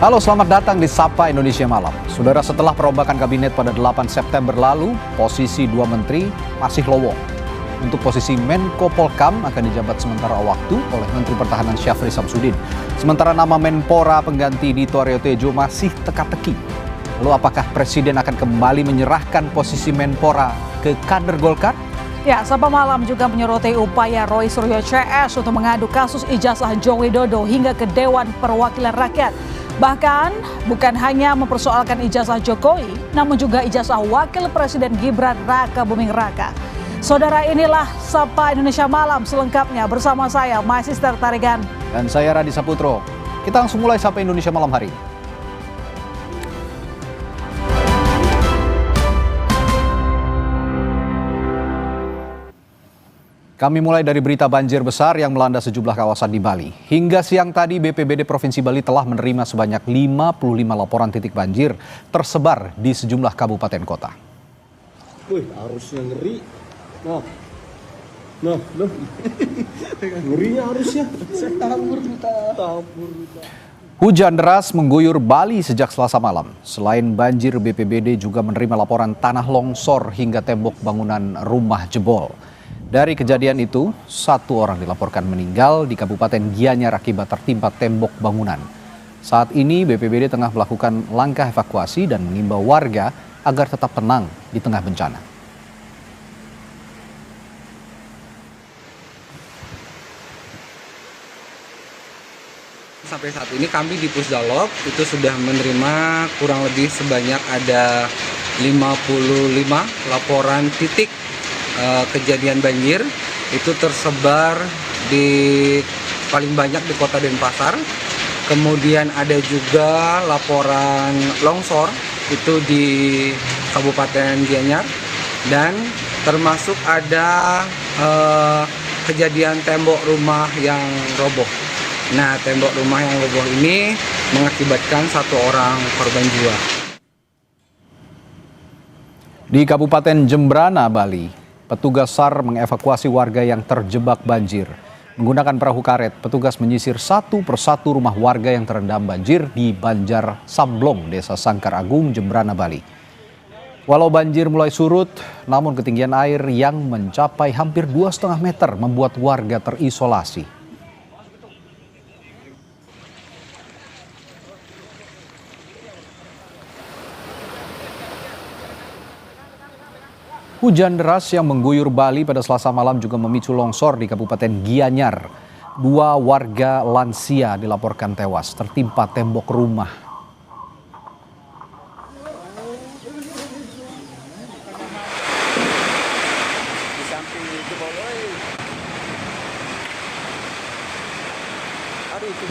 Halo, selamat datang di Sapa Indonesia Malam. Saudara, setelah perombakan kabinet pada 8 September lalu, posisi 2 menteri masih lowong. Untuk posisi Menko Polkam akan dijabat sementara waktu oleh Menteri Pertahanan Syafri Samsudin. Sementara nama Menpora pengganti Dito Aryo Tejo masih teka-teki. Lalu apakah Presiden akan kembali menyerahkan posisi Menpora ke kader Golkar? Ya, Sapa Malam juga menyoroti upaya Roy Suryo CS untuk mengadu kasus ijazah Joko Widodo hingga ke Dewan Perwakilan Rakyat. Bahkan bukan hanya mempersoalkan ijazah Jokowi, namun juga ijazah Wakil Presiden Gibran Raka Buming Raka. Saudara, inilah Sapa Indonesia Malam selengkapnya bersama saya, My Sister Tarigan. Dan saya Radi Saputro. Kita langsung mulai Sapa Indonesia Malam hari ini. Kami mulai dari berita banjir besar yang melanda sejumlah kawasan di Bali. Hingga siang tadi BPBD Provinsi Bali telah menerima sebanyak 55 laporan titik banjir tersebar di sejumlah kabupaten kota. Wih, arusnya ngeri. Nah. Ngerinya arusnya. Tabur. Hujan deras mengguyur Bali sejak Selasa malam. Selain banjir, BPBD juga menerima laporan tanah longsor hingga tembok bangunan rumah jebol. Dari kejadian itu, 1 orang dilaporkan meninggal di Kabupaten Gianyar akibat tertimpa tembok bangunan. Saat ini BPBD tengah melakukan langkah evakuasi dan mengimbau warga agar tetap tenang di tengah bencana. Sampai saat ini kami di Pusdalop itu sudah menerima kurang lebih sebanyak ada 55 laporan titik kejadian banjir. Itu tersebar di paling banyak di Kota Denpasar. Kemudian ada juga laporan longsor itu di Kabupaten Gianyar, dan termasuk ada kejadian tembok rumah yang roboh. Nah, tembok rumah yang roboh ini mengakibatkan 1 orang korban jiwa. Di Kabupaten Jembrana, Bali, petugas SAR mengevakuasi warga yang terjebak banjir. Menggunakan perahu karet, petugas menyisir satu persatu rumah warga yang terendam banjir di Banjar Samblong, Desa Sangkar Agung, Jembrana, Bali. Walau banjir mulai surut, namun ketinggian air yang mencapai hampir 2,5 meter membuat warga terisolasi. Hujan deras yang mengguyur Bali pada Selasa malam juga memicu longsor di Kabupaten Gianyar. 2 warga lansia dilaporkan tewas tertimpa tembok rumah.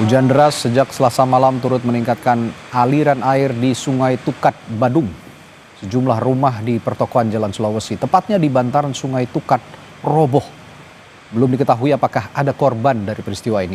Hujan deras sejak Selasa malam turut meningkatkan aliran air di Sungai Tukat, Badung. Sejumlah rumah di pertokoan Jalan Sulawesi, tepatnya di bantaran Sungai Tukat, roboh. Belum diketahui apakah ada korban dari peristiwa ini.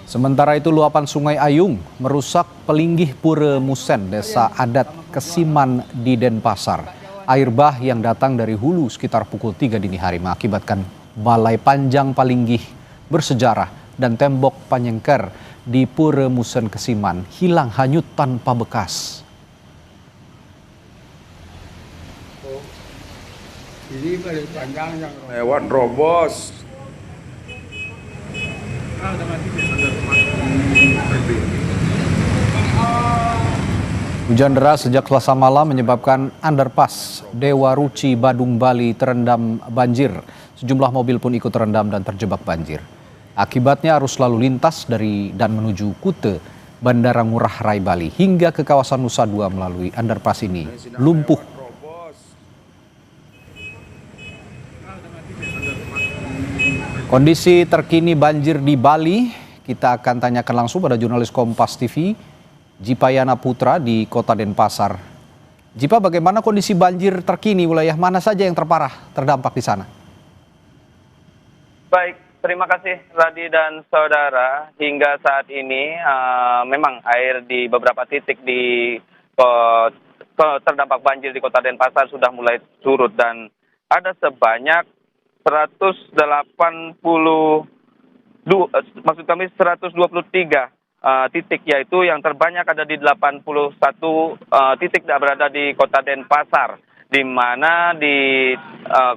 Sementara itu, luapan Sungai Ayung merusak Pelinggih Pura Musen, desa adat Kesiman di Denpasar. Air bah yang datang dari hulu sekitar pukul 3 dini hari mengakibatkan Balai Panjang Palinggih bersejarah dan tembok Panyengker di Pura Musen Kesiman hilang hanyut tanpa bekas. Ini Balai Panjang yang lewat robos. Hujan deras sejak Selasa malam menyebabkan underpass Dewa Ruci Badung Bali terendam banjir. Sejumlah mobil pun ikut terendam dan terjebak banjir. Akibatnya arus lalu lintas dari dan menuju Kute, Bandara Ngurah Rai Bali hingga ke kawasan Nusa Dua melalui underpass ini lumpuh. Kondisi terkini banjir di Bali kita akan tanyakan langsung pada jurnalis Kompas TV Jipayana Putra di Kota Denpasar. Jipa, bagaimana kondisi banjir terkini, wilayah mana saja yang terdampak di sana? Baik, terima kasih Radi dan saudara. Hingga saat ini memang air di beberapa titik di terdampak banjir di Kota Denpasar sudah mulai surut, dan ada sebanyak 123 titik, yaitu yang terbanyak ada di 81 titik berada di Kota Denpasar, di mana di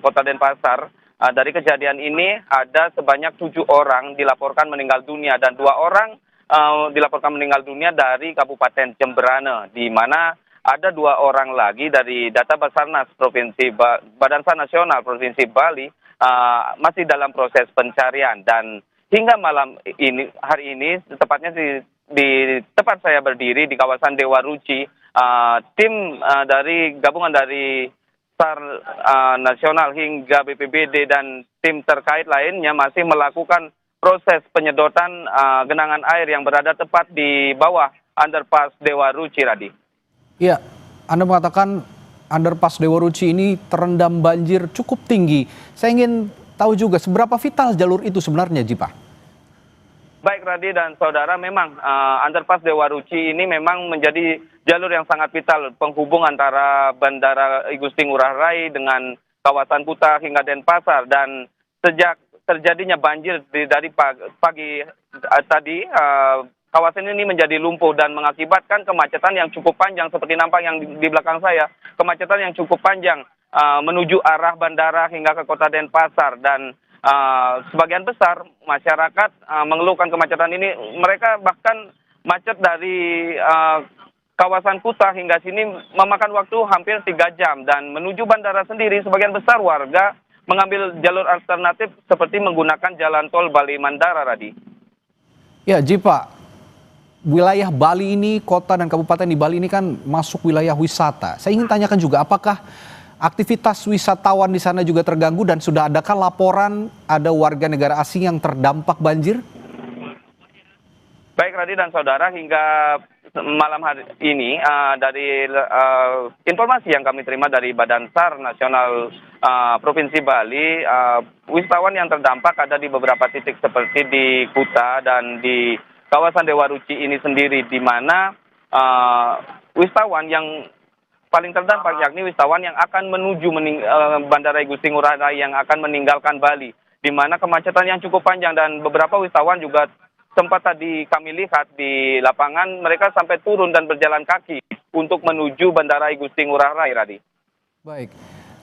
Kota Denpasar dari kejadian ini ada sebanyak 7 orang dilaporkan meninggal dunia dan 2 orang dilaporkan meninggal dunia dari Kabupaten Jemberana, di mana ada 2 orang lagi dari data Basarnas Badan SAR Nasional Provinsi Bali masih dalam proses pencarian. Dan hingga malam ini, hari ini, tepatnya di tempat saya berdiri di kawasan Dewa Ruci, tim dari gabungan dari SAR Nasional hingga BPBD dan tim terkait lainnya masih melakukan proses penyedotan genangan air yang berada tepat di bawah underpass Dewa Ruci, Radi. Ya, Anda mengatakan underpass Dewa Ruci ini terendam banjir cukup tinggi. Saya ingin tahu juga seberapa vital jalur itu sebenarnya, Jipa? Baik, Radi dan saudara, memang underpass Dewa Ruci ini memang menjadi jalur yang sangat vital penghubung antara Bandara I Gusti Ngurah Rai dengan kawasan Kuta hingga Denpasar. Dan sejak terjadinya banjir dari pagi tadi, kawasan ini menjadi lumpuh dan mengakibatkan kemacetan yang cukup panjang seperti nampak yang di belakang saya. Kemacetan yang cukup panjang menuju arah bandara hingga ke Kota Denpasar. Dan sebagian besar masyarakat mengeluhkan kemacetan ini. Mereka bahkan macet dari kawasan Kuta hingga sini memakan waktu hampir 3 jam. Dan menuju bandara sendiri, sebagian besar warga mengambil jalur alternatif seperti menggunakan jalan tol Bali Mandara, Radi. Ya, Jipa, wilayah Bali ini, kota dan kabupaten di Bali ini kan masuk wilayah wisata. Saya ingin tanyakan juga, apakah aktivitas wisatawan di sana juga terganggu dan sudah adakah laporan ada warga negara asing yang terdampak banjir? Baik, Radi dan saudara, hingga malam hari ini dari informasi yang kami terima dari Badan SAR Nasional Provinsi Bali, wisatawan yang terdampak ada di beberapa titik seperti di Kuta dan di kawasan Dewa Ruci ini sendiri, di mana wisatawan yang paling terdampak yakni wisatawan yang akan menuju Bandara I Gusti Ngurah Rai yang akan meninggalkan Bali, di mana kemacetan yang cukup panjang. Dan beberapa wisatawan juga sempat tadi kami lihat di lapangan, mereka sampai turun dan berjalan kaki untuk menuju Bandara I Gusti Ngurah Rai, Radi. Baik,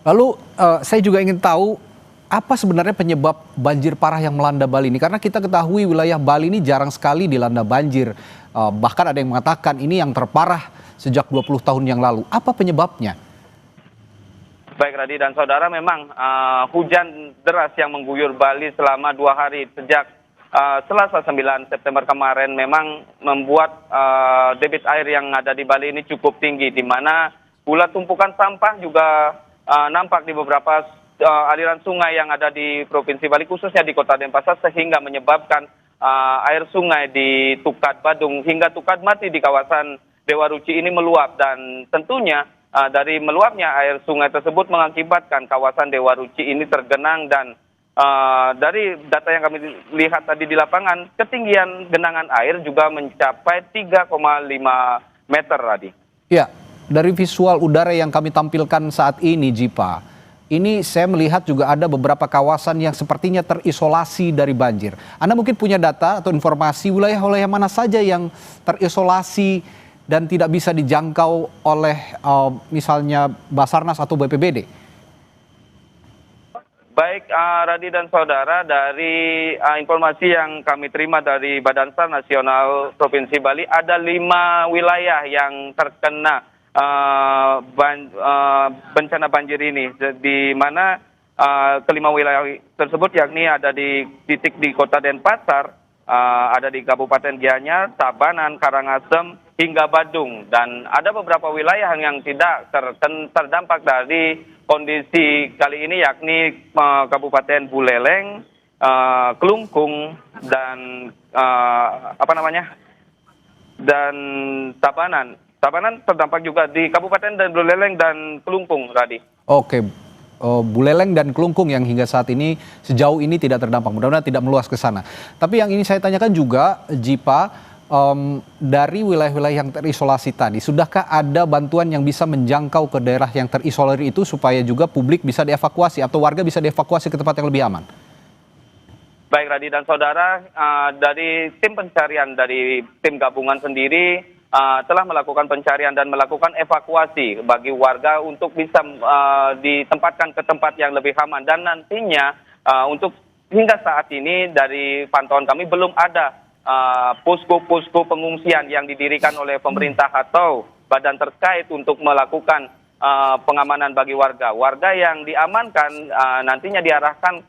lalu saya juga ingin tahu apa sebenarnya penyebab banjir parah yang melanda Bali ini, karena kita ketahui wilayah Bali ini jarang sekali dilanda banjir, bahkan ada yang mengatakan ini yang terparah sejak 20 tahun yang lalu. Apa penyebabnya? Baik, Radi dan saudara, memang hujan deras yang mengguyur Bali selama 2 hari sejak Selasa 9 September kemarin memang membuat debit air yang ada di Bali ini cukup tinggi, di mana pula tumpukan sampah juga nampak di beberapa aliran sungai yang ada di Provinsi Bali, khususnya di Kota Denpasar, sehingga menyebabkan air sungai di Tukat Badung hingga Tukat Mati di kawasan Dewa Ruci ini meluap. Dan tentunya dari meluapnya air sungai tersebut mengakibatkan kawasan Dewa Ruci ini tergenang. Dan dari data yang kami lihat tadi di lapangan, ketinggian genangan air juga mencapai 3,5 meter, Radi. Ya, dari visual udara yang kami tampilkan saat ini, Jipa, ini saya melihat juga ada beberapa kawasan yang sepertinya terisolasi dari banjir. Anda mungkin punya data atau informasi wilayah-wilayah mana saja yang terisolasi dan tidak bisa dijangkau oleh misalnya Basarnas atau BPBD? Baik, Radi dan saudara, dari informasi yang kami terima dari Badan SAR Nasional Provinsi Bali, ada 5 wilayah yang terkena bencana banjir ini, di mana kelima wilayah tersebut yakni ada di titik di Kota Denpasar, ada di Kabupaten Gianyar, Tabanan, Karangasem, hingga Badung. Dan ada beberapa wilayah yang tidak terdampak dari kondisi kali ini, yakni Kabupaten Buleleng, Kelungkung, dan dan Tabanan. Tabanan terdampak juga di Kabupaten dan Buleleng dan Kelungkung, Radi. Oke, Buleleng dan Kelungkung yang hingga saat ini sejauh ini tidak terdampak, mudah-mudahan tidak meluas ke sana. Tapi yang ini saya tanyakan juga, Jipa, dari wilayah-wilayah yang terisolasi tadi, sudahkah ada bantuan yang bisa menjangkau ke daerah yang terisolir itu supaya juga publik bisa dievakuasi atau warga bisa dievakuasi ke tempat yang lebih aman? Baik Radi dan saudara, dari tim pencarian dari tim gabungan sendiri telah melakukan pencarian dan melakukan evakuasi bagi warga untuk bisa ditempatkan ke tempat yang lebih aman, dan nantinya untuk hingga saat ini dari pantauan kami belum ada posko-posko pengungsian yang didirikan oleh pemerintah atau badan terkait untuk melakukan pengamanan bagi warga. Warga yang diamankan nantinya diarahkan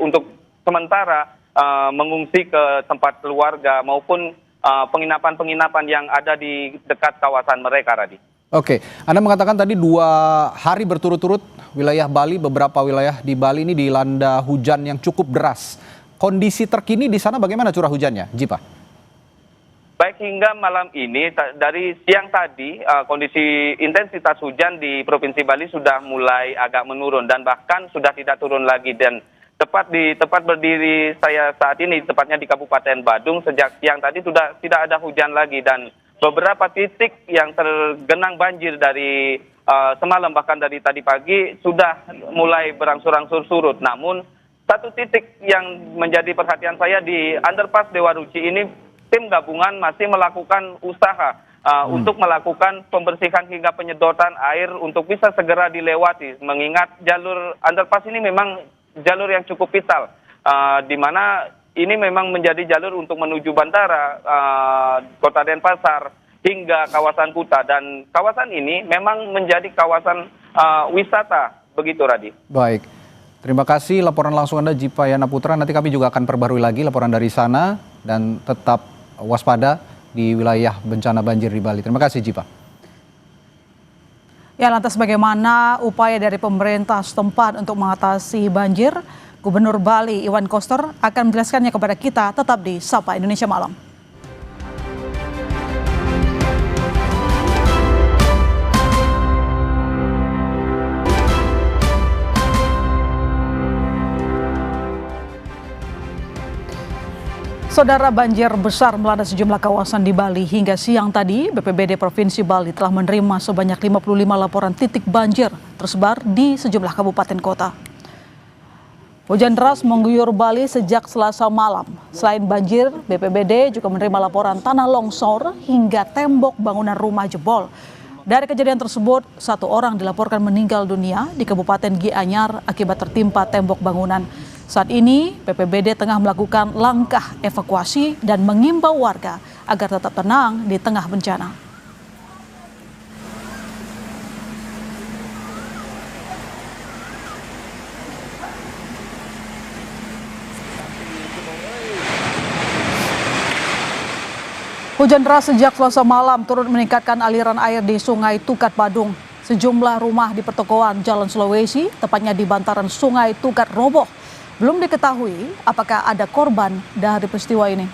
untuk sementara mengungsi ke tempat keluarga maupun penginapan-penginapan yang ada di dekat kawasan mereka, Radi. Oke, Anda mengatakan tadi 2 hari berturut-turut wilayah Bali, beberapa wilayah di Bali ini dilanda hujan yang cukup deras. Kondisi terkini di sana bagaimana curah hujannya, Jipa? Baik, hingga malam ini dari siang tadi kondisi intensitas hujan di Provinsi Bali sudah mulai agak menurun dan bahkan sudah tidak turun lagi, dan tepat di tempat berdiri saya saat ini, tepatnya di Kabupaten Badung, sejak siang tadi sudah tidak ada hujan lagi, dan beberapa titik yang tergenang banjir dari semalam bahkan dari tadi pagi sudah mulai berangsur-angsur surut. Namun satu titik yang menjadi perhatian saya di underpass Dewa Ruci ini, tim gabungan masih melakukan usaha untuk melakukan pembersihan hingga penyedotan air untuk bisa segera dilewati, mengingat jalur underpass ini memang jalur yang cukup vital, di mana ini memang menjadi jalur untuk menuju bandara Kota Denpasar hingga kawasan Kuta, dan kawasan ini memang menjadi kawasan wisata, begitu Radi. Baik, terima kasih laporan langsung Anda Jipa Yana Putra. Nanti kami juga akan perbarui lagi laporan dari sana dan tetap waspada di wilayah bencana banjir di Bali. Terima kasih Jipa. Ya, lantas bagaimana upaya dari pemerintah setempat untuk mengatasi banjir? Gubernur Bali Iwan Koster akan menjelaskannya kepada kita, tetap di Sapa Indonesia Malam. Saudara, banjir besar melanda sejumlah kawasan di Bali. Hingga siang tadi, BPBD Provinsi Bali telah menerima sebanyak 55 laporan titik banjir tersebar di sejumlah kabupaten kota. Hujan deras mengguyur Bali sejak Selasa malam. Selain banjir, BPBD juga menerima laporan tanah longsor hingga tembok bangunan rumah jebol. Dari kejadian tersebut, 1 orang dilaporkan meninggal dunia di Kabupaten Gianyar akibat tertimpa tembok bangunan. Saat ini, BPBD tengah melakukan langkah evakuasi dan mengimbau warga agar tetap tenang di tengah bencana. Hujan deras sejak Selasa malam turut meningkatkan aliran air di Sungai Tukat Badung. Sejumlah rumah di pertokoan Jalan Sulawesi, tepatnya di bantaran Sungai Tukat, roboh. Belum diketahui apakah ada korban dari peristiwa ini.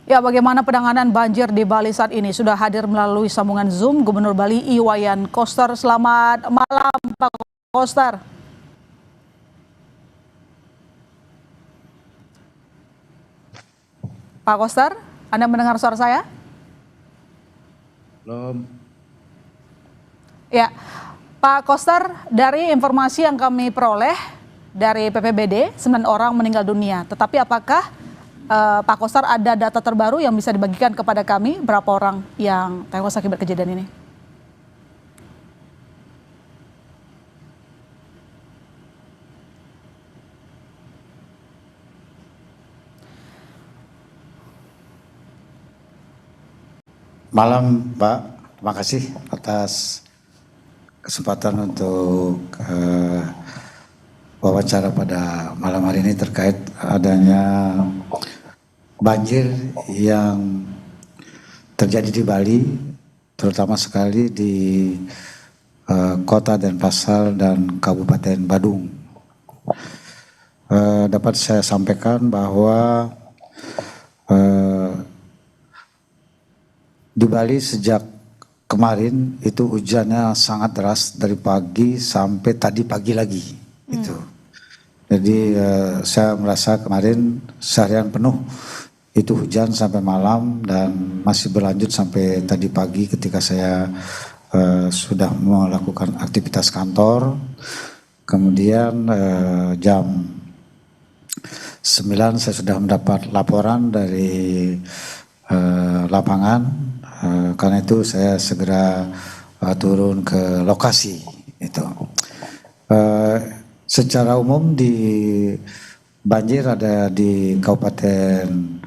Ya, bagaimana penanganan banjir di Bali saat ini? Sudah hadir melalui sambungan Zoom Gubernur Bali Iwayan Koster. Selamat malam Pak Koster. Pak Koster, Anda mendengar suara saya? Belum. Ya, Pak Koster, dari informasi yang kami peroleh dari PPBD, 9 orang meninggal dunia. Tetapi apakah Pak Koster ada data terbaru yang bisa dibagikan kepada kami, berapa orang yang tewas akibat kejadian ini? Malam Pak, terima kasih atas kesempatan untuk wawancara pada malam hari ini terkait adanya banjir yang terjadi di Bali, terutama sekali di Kota Denpasar dan Kabupaten Badung. Dapat saya sampaikan bahwa di Bali sejak kemarin itu hujannya sangat deras dari pagi sampai tadi pagi lagi. Itu. Jadi saya merasa kemarin seharian penuh itu hujan sampai malam dan masih berlanjut sampai tadi pagi ketika saya sudah melakukan aktivitas kantor. Kemudian jam 9 saya sudah mendapat laporan dari lapangan, karena itu saya segera turun ke lokasi itu. Secara umum di banjir ada di Kabupaten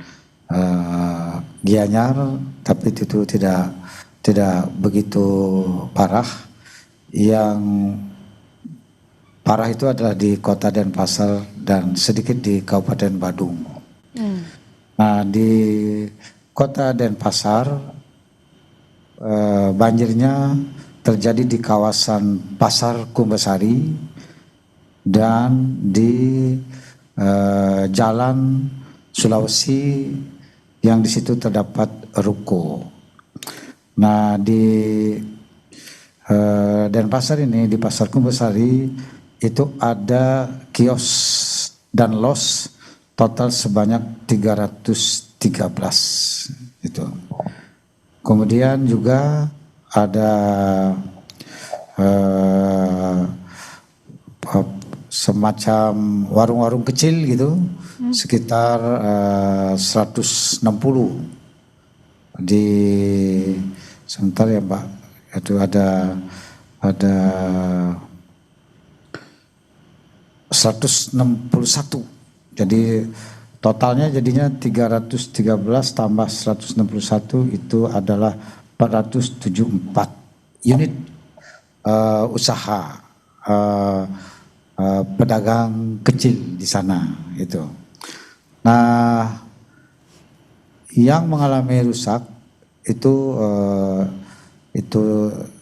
Gianyar, tapi itu tidak begitu parah. Yang parah itu adalah di Kota Denpasar dan sedikit di Kabupaten Badung. Nah, di Kota Denpasar banjirnya terjadi di kawasan Pasar Kumbasari dan di Jalan Sulawesi yang di situ terdapat ruko. Nah, di Denpasar ini, di Pasar Kumbasari itu ada kios dan los total sebanyak 313 itu. Kemudian juga ada semacam warung-warung kecil gitu, sekitar 160 di sebentar ya Mbak, itu ada 161. Jadi totalnya jadinya 313 tambah 161 itu adalah 474 unit usaha pedagang kecil di sana itu. Nah, yang mengalami rusak itu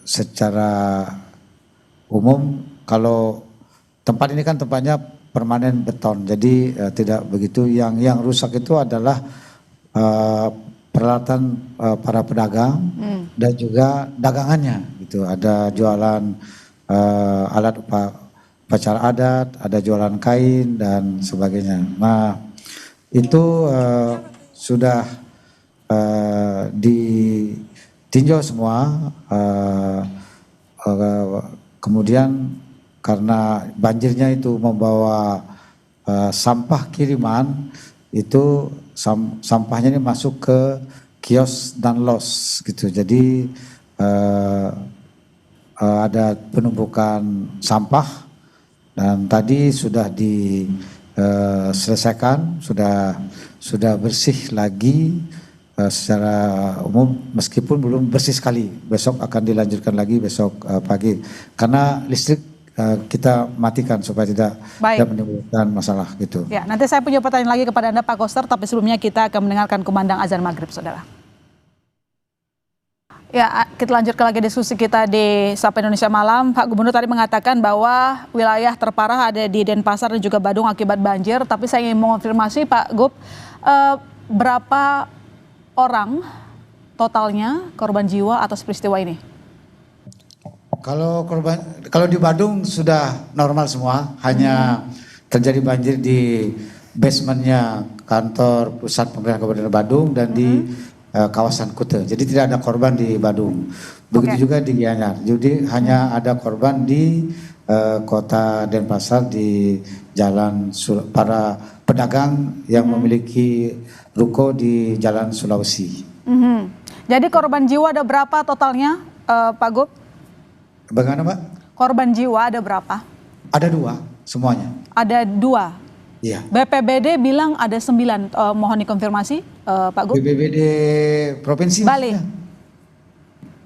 secara umum, kalau tempat ini kan tempatnya permanen beton, jadi tidak begitu. Yang rusak itu adalah peralatan para pedagang dan juga dagangannya gitu. Ada jualan alat upacara adat, ada jualan kain dan sebagainya. Nah, itu sudah ditinjau semua. Kemudian karena banjirnya itu membawa sampah kiriman, itu sampahnya ini masuk ke kios dan los gitu. Jadi ada penumpukan sampah dan tadi sudah diselesaikan, sudah bersih lagi secara umum, meskipun belum bersih sekali. Besok akan dilanjutkan lagi besok pagi, karena listrik kita matikan supaya tidak menimbulkan masalah gitu. Ya, nanti saya punya pertanyaan lagi kepada Anda Pak Koster, tapi sebelumnya kita akan mendengarkan kumandang azan maghrib, saudara. Ya, kita lanjutkan lagi diskusi kita di Sapa Indonesia Malam. Pak Gubernur tadi mengatakan bahwa wilayah terparah ada di Denpasar dan juga Badung akibat banjir, tapi saya ingin mengonfirmasi Pak Gub, berapa orang totalnya korban jiwa atas peristiwa ini? Kalau di Badung sudah normal semua, hanya terjadi banjir di basementnya kantor pusat pemerintah Kabupaten Badung dan di kawasan Kute. Jadi tidak ada korban di Badung. Begitu juga di Gianyar. Jadi hanya ada korban di Kota Denpasar di jalan para pedagang yang memiliki ruko di Jalan Sulawesi. Jadi korban jiwa ada berapa totalnya, Pak Gub? Bagaimana, Mbak? Korban jiwa ada berapa? Ada 2 semuanya. Ada 2. Iya. BPBD bilang ada 9. Mohon dikonfirmasi, Pak Gub. BPBD provinsi. Bali. Ya.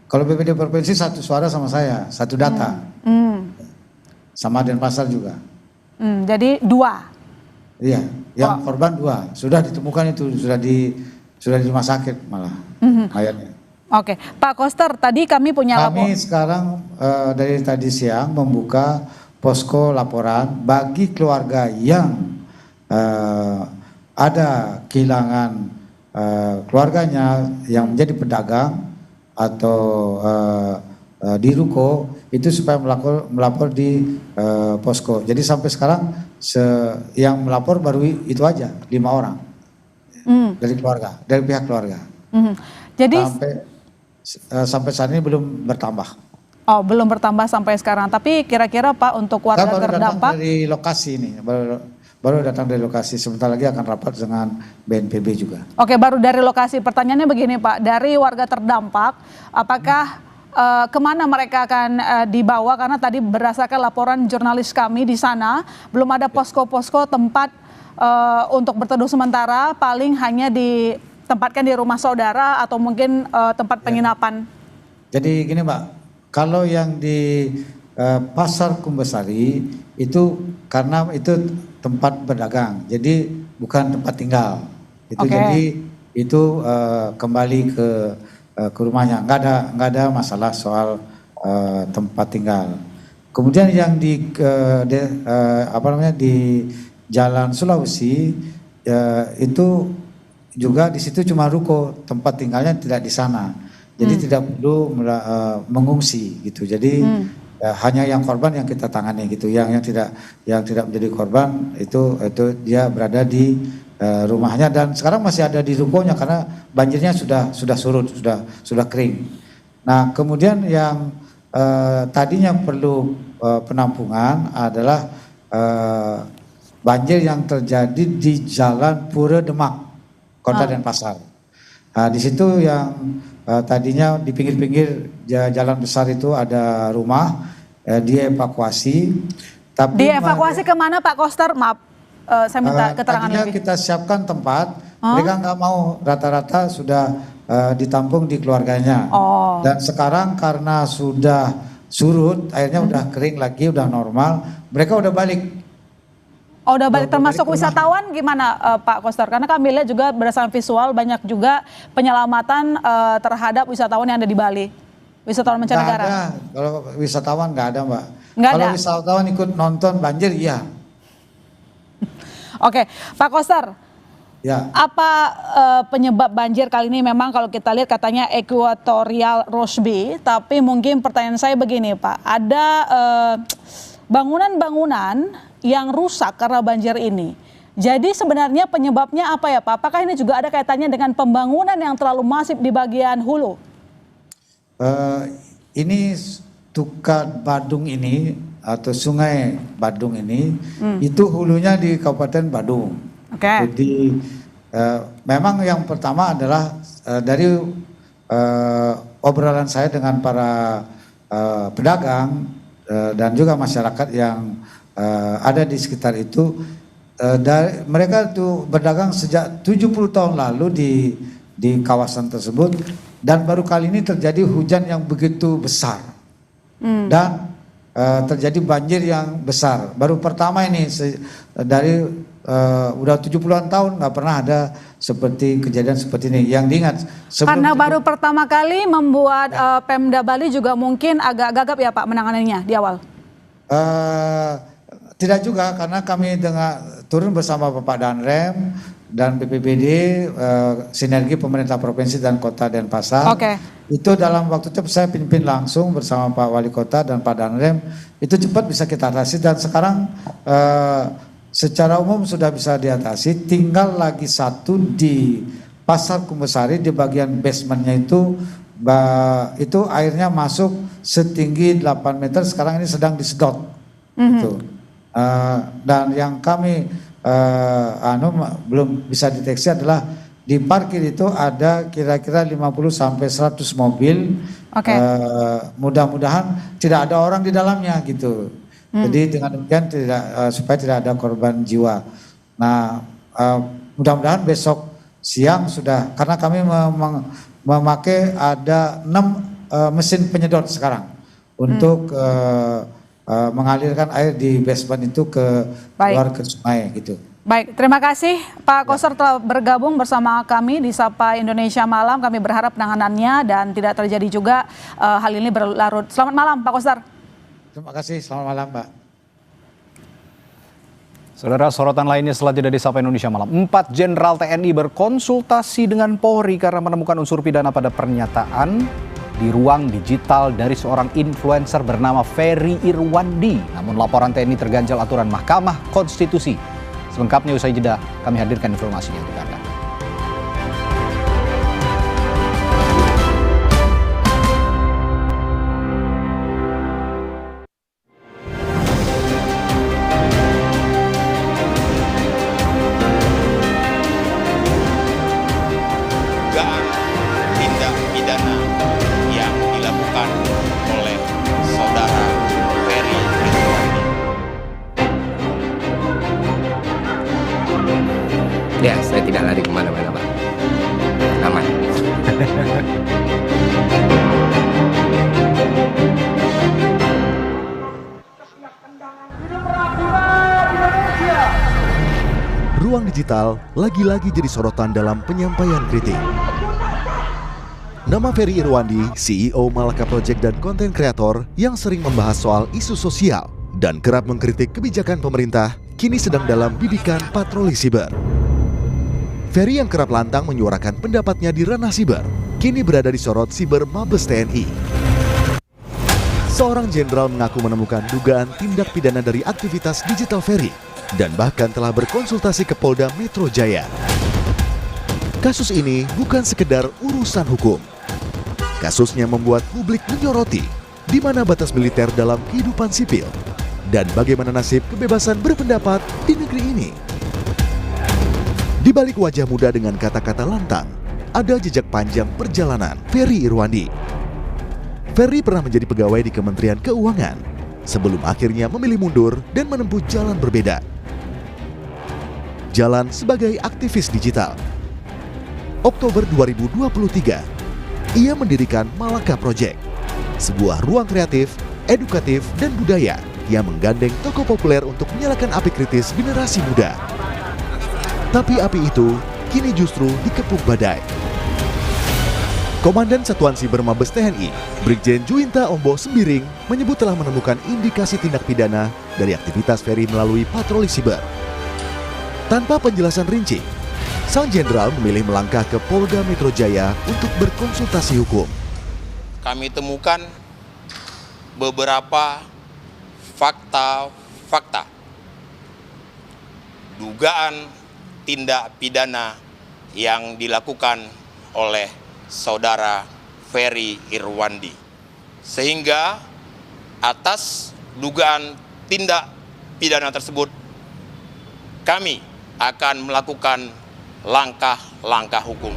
Kalau BPBD provinsi satu suara sama saya, satu data. Sama Denpasar juga. Jadi 2. Iya, yang korban 2 sudah ditemukan, itu sudah di rumah sakit malah mayatnya. Oke, Pak Koster, tadi kami punya Kami sekarang dari tadi siang membuka posko laporan bagi keluarga yang ada kehilangan keluarganya yang menjadi pedagang atau di ruko itu supaya melapor di posko. Jadi sampai sekarang yang melapor baru itu aja 5 orang dari keluarga, dari pihak keluarga. Jadi sampai saat ini belum bertambah. Oh, belum bertambah sampai sekarang. Tapi kira-kira Pak untuk warga Saya baru terdampak datang dari lokasi ini, baru datang dari lokasi. Sebentar lagi akan rapat dengan BNPB juga. Oke, baru dari lokasi. Pertanyaannya begini Pak, dari warga terdampak, apakah kemana mereka akan dibawa? Karena tadi berdasarkan laporan jurnalis kami di sana, belum ada posko-posko tempat untuk berteduh sementara, paling hanya ditempatkan di rumah saudara atau mungkin tempat penginapan. Jadi gini Mbak, kalau yang di Pasar Kumbasari itu karena itu tempat berdagang, jadi bukan tempat tinggal. Itu jadi itu kembali ke rumahnya, nggak ada masalah soal tempat tinggal. Kemudian yang di Jalan Sulawesi itu juga di situ cuma ruko, tempat tinggalnya tidak di sana, jadi tidak perlu mengungsi gitu. Jadi hanya yang korban yang kita tangani gitu, yang tidak menjadi korban itu dia berada di rumahnya dan sekarang masih ada di rukonya karena banjirnya sudah surut, sudah kering. Nah, kemudian yang tadinya perlu penampungan adalah banjir yang terjadi di Jalan Pura Demak, Kota Denpasar. Nah, di situ yang tadinya di pinggir-pinggir jalan besar itu ada rumah, dievakuasi. Tapi dievakuasi kemana Pak Koster? Maaf. Saya minta keterangan lebih. Kita siapkan tempat, mereka nggak mau, rata-rata sudah ditampung di keluarganya. Dan sekarang karena sudah surut, airnya udah kering lagi, udah normal, mereka udah balik. Oh, udah balik, termasuk wisatawan gimana Pak Koster? Karena kami lihat juga berdasarkan visual banyak juga penyelamatan terhadap wisatawan yang ada di Bali. Wisatawan mancanegara. Nggak ada, kalau wisatawan nggak ada Mbak. Nggak kalau ada. Wisatawan ikut nonton banjir, iya. Oke, Pak Koster, Ya. apa penyebab banjir kali ini? Memang kalau kita lihat katanya Equatorial Rossby, tapi mungkin pertanyaan saya begini Pak, ada bangunan-bangunan yang rusak karena banjir ini. Jadi sebenarnya penyebabnya apa ya Pak? Apakah ini juga ada kaitannya dengan pembangunan yang terlalu masif di bagian hulu? Ini Tukat Badung ini atau Sungai Badung ini itu hulunya di Kabupaten Badung. Jadi memang yang pertama adalah dari obrolan saya dengan para pedagang dan juga masyarakat yang ada di sekitar itu, mereka tuh berdagang sejak 70 tahun lalu di kawasan tersebut dan baru kali ini terjadi hujan yang begitu besar dan terjadi banjir yang besar. Baru pertama ini dari udah 70-an tahun nggak pernah ada seperti kejadian seperti ini yang diingat. Karena baru pertama kali membuat Pemda Bali juga mungkin agak gagap ya Pak menanganinya di awal. Tidak juga, karena kami turun bersama Bapak Danrem dan BPBD, sinergi pemerintah provinsi dan kota Denpasar. Itu dalam waktu cepat saya pimpin langsung bersama Pak Wali Kota dan Pak Danrem, itu cepat bisa kita atasi dan sekarang secara umum sudah bisa diatasi. Tinggal lagi satu di Pasar Kumbasari di bagian basementnya itu airnya masuk setinggi 8 meter, sekarang ini sedang disedot. Gitu. Dan yang kami belum bisa deteksi adalah di parkir itu ada kira-kira 50 sampai 100 mobil. Mudah-mudahan tidak ada orang di dalamnya gitu. Jadi dengan demikian supaya tidak ada korban jiwa. Nah, mudah-mudahan besok siang sudah, karena kami memakai ada 6 mesin penyedot sekarang untuk mengalirkan air di basement itu keluar ke sungai gitu. Baik, terima kasih Pak Koster telah bergabung bersama kami di Sapa Indonesia Malam. Kami berharap penanganannya dan tidak terjadi juga hal ini berlarut. Selamat malam Pak Koster. Terima kasih, selamat malam Mbak. Saudara, sorotan lainnya setelah jeda di Sapa Indonesia Malam. 4 Jenderal TNI berkonsultasi dengan Polri karena menemukan unsur pidana pada pernyataan di ruang digital dari seorang influencer bernama Ferry Irwandi. Namun laporan TNI terganjal aturan Mahkamah Konstitusi. Selengkapnya usai jeda, kami hadirkan informasinya untuk Anda. Dugaan tindak pidana yang dilakukan oleh saudara Ferry Irwandi. Ya, saya tidak lari kemana-mana, Pak. Aman. Ruang digital lagi-lagi jadi sorotan dalam penyampaian kritik. Nama Ferry Irwandi, CEO Malaka Project dan konten kreator yang sering membahas soal isu sosial dan kerap mengkritik kebijakan pemerintah, kini sedang dalam bidikan patroli siber. Ferry yang kerap lantang menyuarakan pendapatnya di ranah siber, kini berada di sorot siber Mabes TNI. Seorang jenderal mengaku menemukan dugaan tindak pidana dari aktivitas digital Ferry dan bahkan telah berkonsultasi ke Polda Metro Jaya. Kasus ini bukan sekedar urusan hukum. Kasusnya membuat publik menyoroti di mana batas militer dalam kehidupan sipil dan bagaimana nasib kebebasan berpendapat di negeri ini. Di balik wajah muda dengan kata-kata lantang, ada jejak panjang perjalanan Ferry Irwandi. Ferry pernah menjadi pegawai di Kementerian Keuangan sebelum akhirnya memilih mundur dan menempuh jalan berbeda. Jalan sebagai aktivis digital. Oktober 2023, ia mendirikan Malaka Project, sebuah ruang kreatif, edukatif, dan budaya yang menggandeng tokoh populer untuk menyalakan api kritis generasi muda. Tapi api itu kini justru dikepung badai. Komandan Satuan Siber Mabes TNI, Brigjen Juwinta Ombo Sembiring, menyebut telah menemukan indikasi tindak pidana dari aktivitas Ferry melalui patroli siber. Tanpa penjelasan rinci, sang jenderal memilih melangkah ke Polda Metro Jaya untuk berkonsultasi hukum. Kami temukan beberapa fakta dugaan tindak pidana yang dilakukan oleh saudara Ferry Irwandi. Sehingga atas dugaan tindak pidana tersebut, kami akan melakukan langkah-langkah hukum.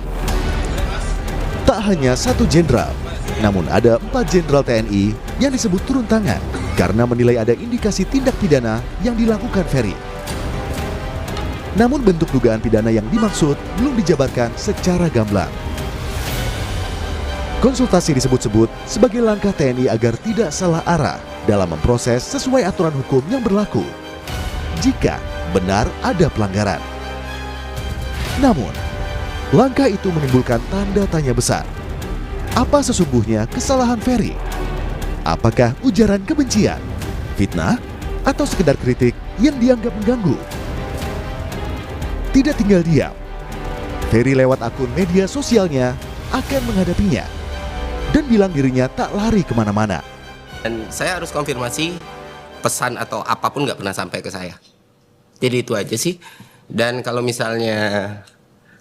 Tak hanya satu jenderal, namun ada 4 jenderal TNI yang disebut turun tangan karena menilai ada indikasi tindak pidana yang dilakukan Ferry. Namun bentuk dugaan pidana yang dimaksud belum dijabarkan secara gamblang. Konsultasi disebut-sebut sebagai langkah TNI agar tidak salah arah dalam memproses sesuai aturan hukum yang berlaku jika benar ada pelanggaran. Namun, langkah itu menimbulkan tanda tanya besar. Apa sesungguhnya kesalahan Ferry? Apakah ujaran kebencian, fitnah, atau sekedar kritik yang dianggap mengganggu? Tidak tinggal diam, Ferry lewat akun media sosialnya akan menghadapinya dan bilang dirinya tak lari kemana-mana. Dan saya harus konfirmasi pesan atau apapun nggak pernah sampai ke saya. Jadi itu aja sih. Dan kalau misalnya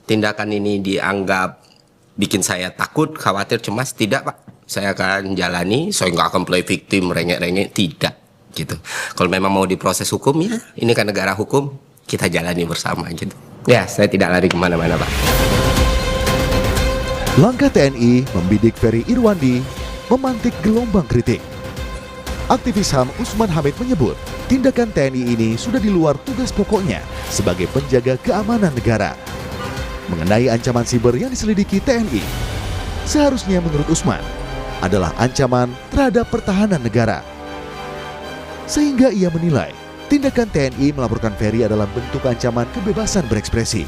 tindakan ini dianggap bikin saya takut, khawatir, cemas, tidak Pak. Saya akan jalani, saya nggak akan play victim, rengek-rengek, tidak. Gitu. Kalau memang mau diproses hukum ya, ini kan negara hukum, kita jalani bersama gitu. Ya, saya tidak lari kemana-mana Pak. Langkah TNI membidik Ferry Irwandi memantik gelombang kritik. Aktivis HAM Usman Hamid menyebut, tindakan TNI ini sudah di luar tugas pokoknya sebagai penjaga keamanan negara. Mengenai ancaman siber yang diselidiki TNI, seharusnya menurut Usman adalah ancaman terhadap pertahanan negara. Sehingga ia menilai, tindakan TNI melaporkan Ferry adalah bentuk ancaman kebebasan berekspresi.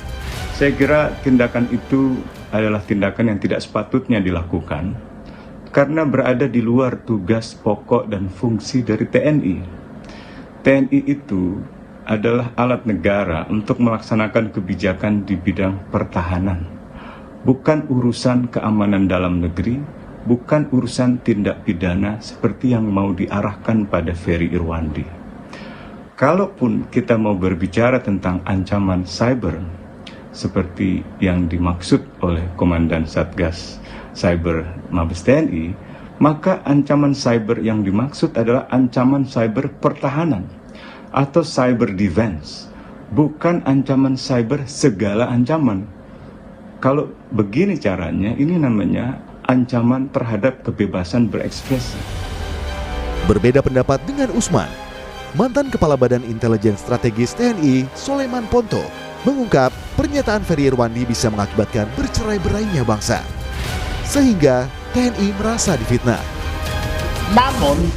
Saya kira tindakan itu adalah tindakan yang tidak sepatutnya dilakukan karena berada di luar tugas pokok dan fungsi dari TNI. TNI itu adalah alat negara untuk melaksanakan kebijakan di bidang pertahanan, bukan urusan keamanan dalam negeri, bukan urusan tindak pidana seperti yang mau diarahkan pada Ferry Irwandi. Kalaupun kita mau berbicara tentang ancaman cyber seperti yang dimaksud oleh Komandan Satgas Cyber Mabes TNI, maka ancaman cyber yang dimaksud adalah ancaman cyber pertahanan atau cyber defense, bukan ancaman cyber segala ancaman. Kalau begini caranya, ini namanya ancaman terhadap kebebasan berekspresi. Berbeda pendapat dengan Usman, mantan Kepala Badan Intelijen Strategis TNI Soleman Ponto mengungkap pernyataan Ferry Irwandi bisa mengakibatkan bercerai-berainya bangsa, sehingga TNI merasa difitnah. Namun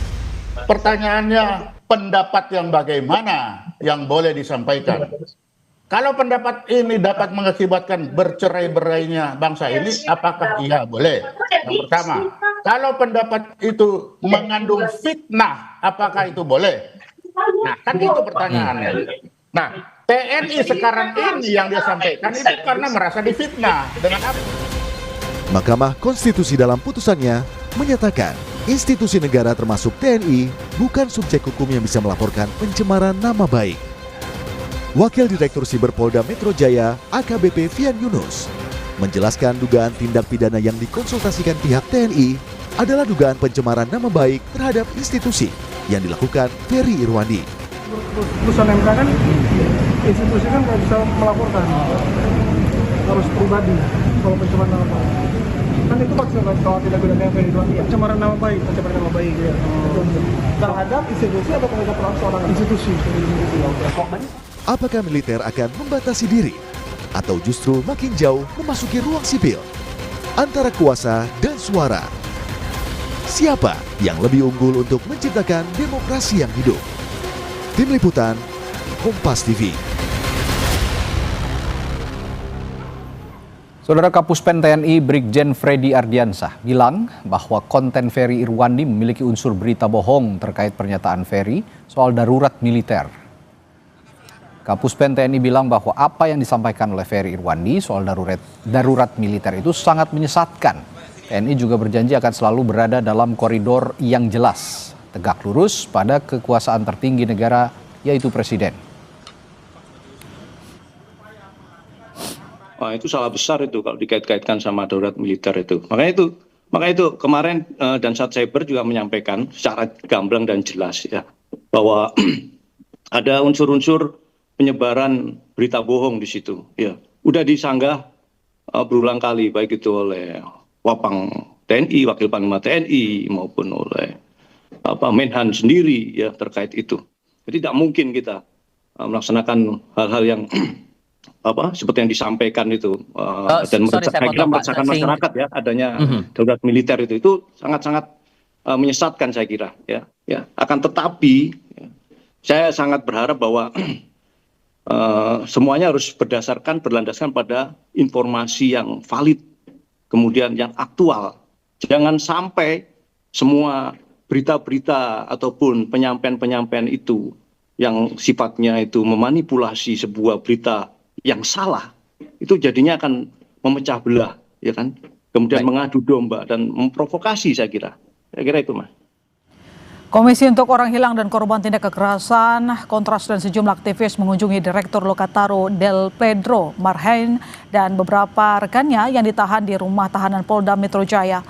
pertanyaannya, pendapat yang bagaimana yang boleh disampaikan? Kalau pendapat ini dapat mengakibatkan bercerai-berainya bangsa ini, apakah iya boleh? Yang pertama, kalau pendapat itu mengandung fitnah, apakah itu boleh? Nah, kan itu pertanyaannya. Nah, TNI sekarang ini yang dia sampaikan itu karena merasa difitnah. Dengan apa? Mahkamah Konstitusi dalam putusannya menyatakan institusi negara termasuk TNI bukan subjek hukum yang bisa melaporkan pencemaran nama baik. Wakil Direktur Siber Polda Metro Jaya AKBP Fian Yunus menjelaskan dugaan tindak pidana yang dikonsultasikan pihak TNI adalah dugaan pencemaran nama baik terhadap institusi yang dilakukan Ferry Irwandi. Putusan MK kan institusi kan nggak bisa melaporkan, harus pribadi kalau pencemaran nama baik. Kan itu maksudnya kalau tidak pidana yang Ferry Irwandi, pencemaran nama baik ya. Terhadap institusi atau terhadap seorang institusi? Apakah militer akan membatasi diri atau justru makin jauh memasuki ruang sipil antara kuasa dan suara? Siapa yang lebih unggul untuk menciptakan demokrasi yang hidup? Tim Liputan, Kompas TV. Saudara Kapuspen TNI Brigjen Freddy Ardiansah bilang bahwa konten Ferry Irwandi memiliki unsur berita bohong terkait pernyataan Ferry soal darurat militer. Kapuspen TNI bilang bahwa apa yang disampaikan oleh Ferry Irwandi soal darurat militer itu sangat menyesatkan. TNI juga berjanji akan selalu berada dalam koridor yang jelas, tegak lurus pada kekuasaan tertinggi negara, yaitu Presiden. Wah, itu salah besar itu kalau dikait-kaitkan sama darurat militer itu. Makanya itu kemarin Dansat Cyber juga menyampaikan secara gamblang dan jelas ya bahwa ada unsur-unsur penyebaran berita bohong di situ. Ya, udah disanggah berulang kali baik itu oleh Wapang TNI, Wakil Panglima TNI maupun oleh Menhan sendiri ya terkait itu. Jadi tidak mungkin kita melaksanakan hal-hal yang seperti yang disampaikan itu dan meresahkan masyarakat ya adanya darurat militer itu sangat-sangat menyesatkan saya kira ya. Akan tetapi ya, saya sangat berharap bahwa semuanya harus berlandaskan pada informasi yang valid, kemudian yang aktual. Jangan sampai semua berita-berita ataupun penyampaian-penyampaian itu yang sifatnya itu memanipulasi sebuah berita yang salah, itu jadinya akan memecah belah, ya kan? Kemudian mengadu domba dan memprovokasi saya kira itu Mas. Komisi untuk Orang Hilang dan Korban Tindak Kekerasan, Kontras dan sejumlah aktivis mengunjungi Direktur Lokataru Del Pedro Marhain dan beberapa rekannya yang ditahan di rumah tahanan Polda Metro Jaya.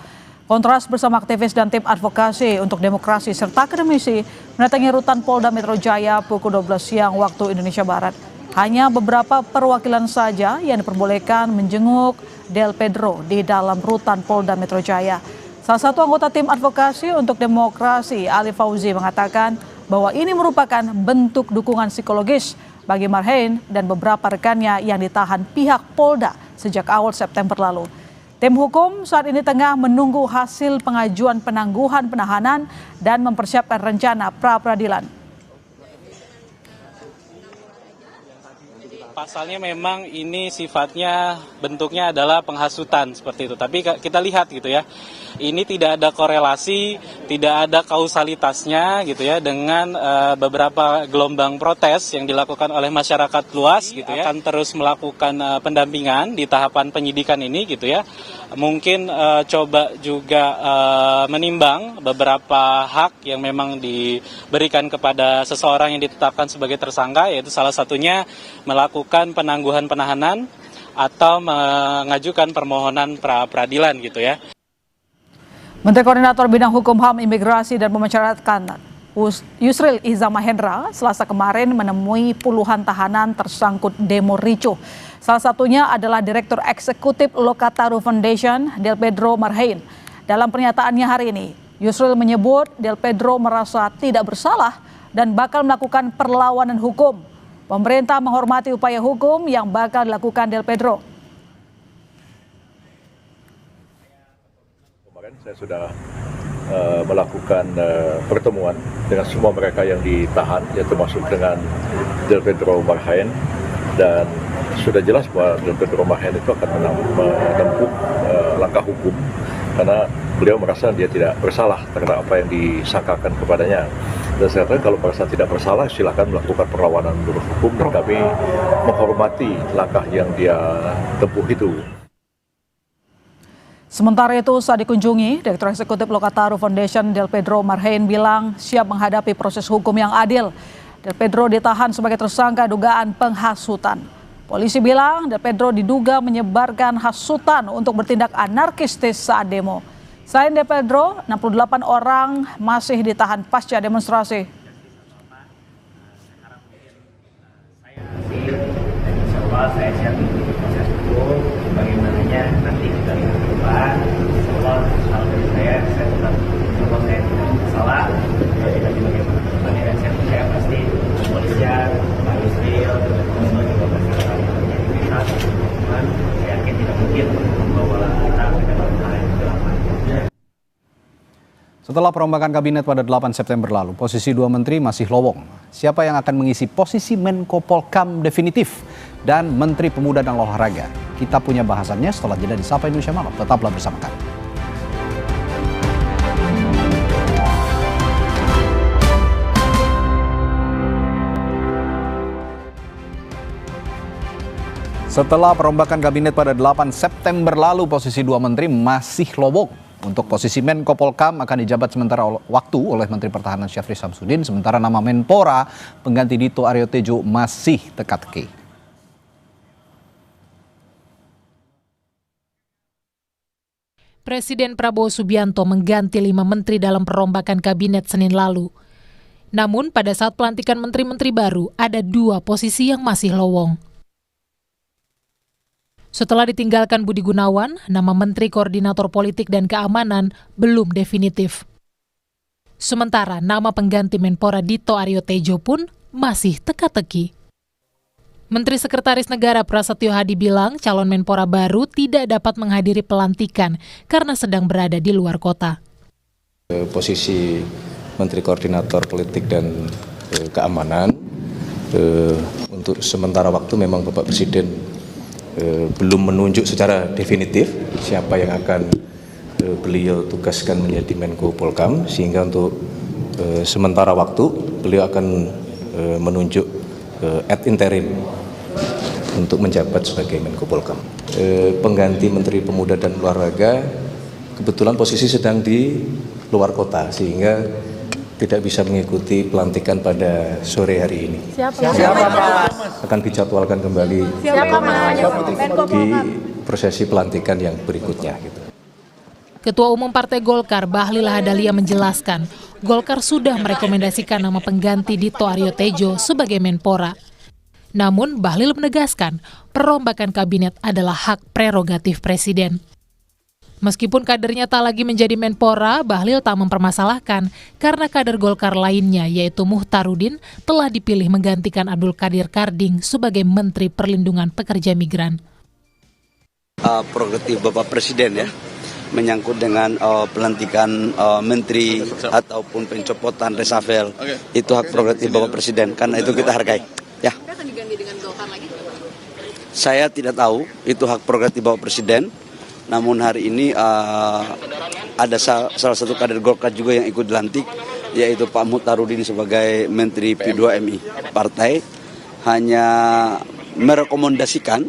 Kontras bersama aktivis dan tim advokasi untuk demokrasi serta akademisi mendatangi rutan Polda Metro Jaya pukul 12 siang waktu Indonesia Barat. Hanya beberapa perwakilan saja yang diperbolehkan menjenguk Del Pedro di dalam rutan Polda Metro Jaya. Salah satu anggota tim advokasi untuk demokrasi, Ali Fauzi, mengatakan bahwa ini merupakan bentuk dukungan psikologis bagi Marhain dan beberapa rekannya yang ditahan pihak Polda sejak awal September lalu. Tim hukum saat ini tengah menunggu hasil pengajuan penangguhan penahanan dan mempersiapkan rencana pra-peradilan. Pasalnya memang ini sifatnya bentuknya adalah penghasutan seperti itu. Tapi kita lihat gitu ya, ini tidak ada korelasi, tidak ada kausalitasnya gitu ya dengan beberapa gelombang protes yang dilakukan oleh masyarakat luas gitu ya. Akan terus melakukan pendampingan di tahapan penyidikan ini gitu ya. Mungkin coba juga menimbang beberapa hak yang memang diberikan kepada seseorang yang ditetapkan sebagai tersangka, yaitu salah satunya melakukan penangguhan penahanan atau mengajukan permohonan pra-peradilan gitu ya. Menteri Koordinator Bidang Hukum HAM, Imigrasi dan Pemasyarakatan Yusril Iza Mahendra Selasa kemarin menemui puluhan tahanan tersangkut demo ricuh. Salah satunya adalah Direktur Eksekutif Lokataru Foundation, Del Pedro Marhain. Dalam pernyataannya hari ini, Yusril menyebut Del Pedro merasa tidak bersalah dan bakal melakukan perlawanan hukum. Pemerintah menghormati upaya hukum yang bakal dilakukan Del Pedro. Kemarin saya sudah melakukan pertemuan dengan semua mereka yang ditahan, ya termasuk dengan Del Pedro Marhain, dan sudah jelas bahwa Del Pedro Marhain itu akan menempuh langkah hukum karena beliau merasa dia tidak bersalah terhadap apa yang disangkakan kepadanya. Dan saya katakan kalau merasa tidak bersalah silakan melakukan perlawanan menurut hukum, dan kami menghormati langkah yang dia tempuh itu. Sementara itu saat dikunjungi, Direktur Eksekutif Lokataru Foundation Del Pedro Marhain bilang siap menghadapi proses hukum yang adil. Del Pedro ditahan sebagai tersangka dugaan penghasutan. Polisi bilang Del Pedro diduga menyebarkan hasutan untuk bertindak anarkistis saat demo. Selain Del Pedro, 68 orang masih ditahan pasca demonstrasi. Saya siap mengikuti proses hukum, bagaimananya nanti kita lihat ke depan. Kalau dari saya tetap kalau saya tidak salah, nanti bagaimana ke depannya, dan saya pasti kepolisian, Pak Yusril, sebagai beberapa integritas, saya yakin tidak mungkin membawa kita ke dalam hal yang gelap. Setelah perombakan kabinet pada 8 September lalu, posisi 2 menteri masih lowong. Siapa yang akan mengisi posisi Menko Polkam definitif dan Menteri Pemuda dan Olahraga? Kita punya bahasannya setelah jeda di Sapa Indonesia Malam. Tetaplah bersama kami. Setelah perombakan kabinet pada 8 September lalu, posisi 2 menteri masih lowong. Untuk posisi Menko Polkam akan dijabat sementara waktu oleh Menteri Pertahanan Syafri Samsudin, sementara nama Menpora pengganti Dito Aryo Tejo masih teka-teki. Presiden Prabowo Subianto mengganti 5 menteri dalam perombakan kabinet Senin lalu. Namun pada saat pelantikan menteri-menteri baru, ada 2 posisi yang masih lowong. Setelah ditinggalkan Budi Gunawan, nama Menteri Koordinator Politik dan Keamanan belum definitif. Sementara nama pengganti Menpora Dito Aryo Tejo pun masih teka-teki. Menteri Sekretaris Negara Prasetyo Hadi bilang calon Menpora baru tidak dapat menghadiri pelantikan karena sedang berada di luar kota. Posisi Menteri Koordinator Politik dan Keamanan untuk sementara waktu memang Bapak Presiden belum menunjuk secara definitif siapa yang akan beliau tugaskan menjadi Menko Polkam, sehingga untuk sementara waktu beliau akan menunjuk ad interim untuk menjabat sebagai Menko Polkam. Pengganti Menteri Pemuda dan Olahraga kebetulan posisi sedang di luar kota sehingga tidak bisa mengikuti pelantikan pada sore hari ini. Siapa Pak? Akan dijadwalkan kembali di prosesi pelantikan yang berikutnya. Ketua Umum Partai Golkar Bahlil Lahadalia menjelaskan, Golkar sudah merekomendasikan nama pengganti Dito Aryo Tejo sebagai Menpora. Namun Bahlil menegaskan, perombakan kabinet adalah hak prerogatif Presiden. Meskipun kadernya tak lagi menjadi Menpora, Bahlil tak mempermasalahkan karena kader Golkar lainnya yaitu Muhtarudin telah dipilih menggantikan Abdul Qadir Karding sebagai Menteri Perlindungan Pekerja Migran. Prerogatif Bapak Presiden ya, menyangkut dengan pelantikan menteri ataupun pencopotan resafel, itu hak prerogatif Bapak Presiden, karena itu kita hargai. Ya. Akan diganti dengan Golkar lagi? Saya tidak tahu, itu hak prerogatif Bapak Presiden. Namun hari ini ada salah satu kader Golkar juga yang ikut dilantik, yaitu Pak Muhtarudin sebagai Menteri P2MI partai. Hanya merekomendasikan,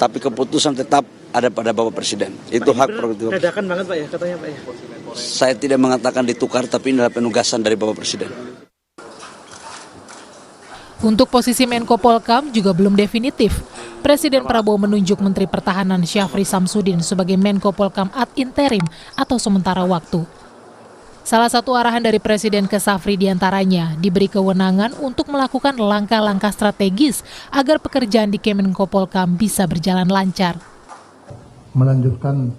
tapi keputusan tetap ada pada Bapak Presiden. Itu hak prerogatif. Dadakan banget Pak ya, katanya Pak ya. Saya tidak mengatakan ditukar, tapi ini adalah penugasan dari Bapak Presiden. Untuk posisi Menko Polkam juga belum definitif. Presiden Prabowo menunjuk Menteri Pertahanan Syafri Samsudin sebagai Menko Polkam ad interim atau sementara waktu. Salah satu arahan dari Presiden ke Syafri diantaranya diberi kewenangan untuk melakukan langkah-langkah strategis agar pekerjaan di Kemenko Polkam bisa berjalan lancar. Melanjutkan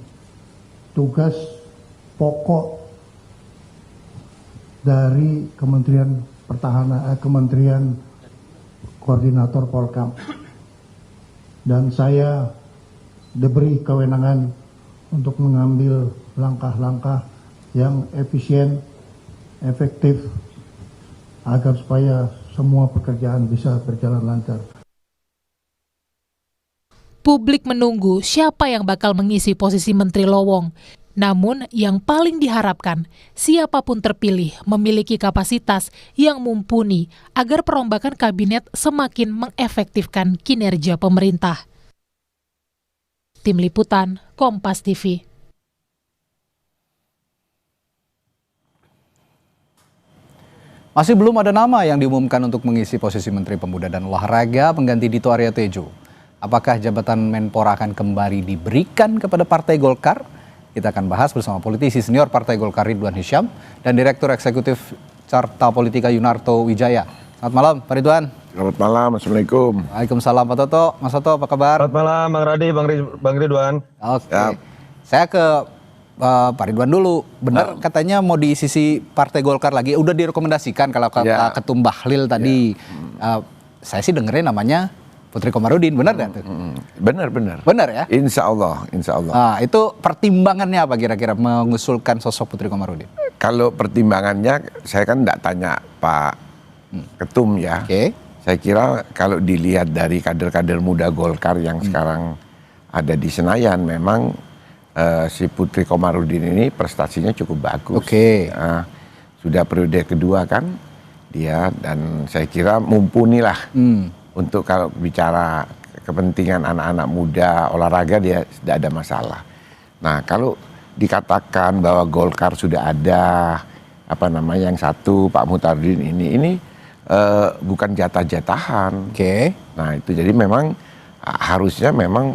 tugas pokok dari Kementerian Pertahanan, Kementerian Koordinator Polkam, dan saya diberi kewenangan untuk mengambil langkah-langkah yang efisien, efektif, agar supaya semua pekerjaan bisa berjalan lancar. Publik menunggu siapa yang bakal mengisi posisi Menteri Lowong. Namun yang paling diharapkan, siapapun terpilih memiliki kapasitas yang mumpuni agar perombakan kabinet semakin mengefektifkan kinerja pemerintah. Tim Liputan, Kompas TV. Masih belum ada nama yang diumumkan untuk mengisi posisi Menteri Pemuda dan Olahraga pengganti Dito Aryo Tejo. Apakah jabatan Menpora akan kembali diberikan kepada Partai Golkar? Kita akan bahas bersama politisi senior Partai Golkar Ridwan Hisyam dan Direktur Eksekutif Carta Politika Yunarto Wijaya. Selamat malam Pak Ridwan. Selamat malam, Assalamualaikum. Waalaikumsalam Pak Toto. Mas Toto apa kabar? Selamat malam Bang Radi, Bang Ridwan. Oke. Saya ke Pak Ridwan dulu. Benar katanya mau diisi Partai Golkar lagi. Udah direkomendasikan kalau kata Ketum Bahlil tadi. Saya sih dengerin namanya Putri Komarudin, benar nggak tuh? Benar. Benar ya? Insya Allah. Nah, itu pertimbangannya apa kira-kira mengusulkan sosok Putri Komarudin? Kalau pertimbangannya, saya kan nggak tanya Pak Ketum ya. Saya kira kalau dilihat dari kader-kader muda Golkar yang sekarang ada di Senayan, memang si Putri Komarudin ini prestasinya cukup bagus. Sudah periode kedua kan dia, dan saya kira mumpuni lah. Untuk kalau bicara kepentingan anak-anak muda olahraga dia tidak ada masalah. Nah kalau dikatakan bahwa Golkar sudah ada yang satu Pak Muhtarudin ini bukan jatah-jatahan. Nah itu jadi memang harusnya memang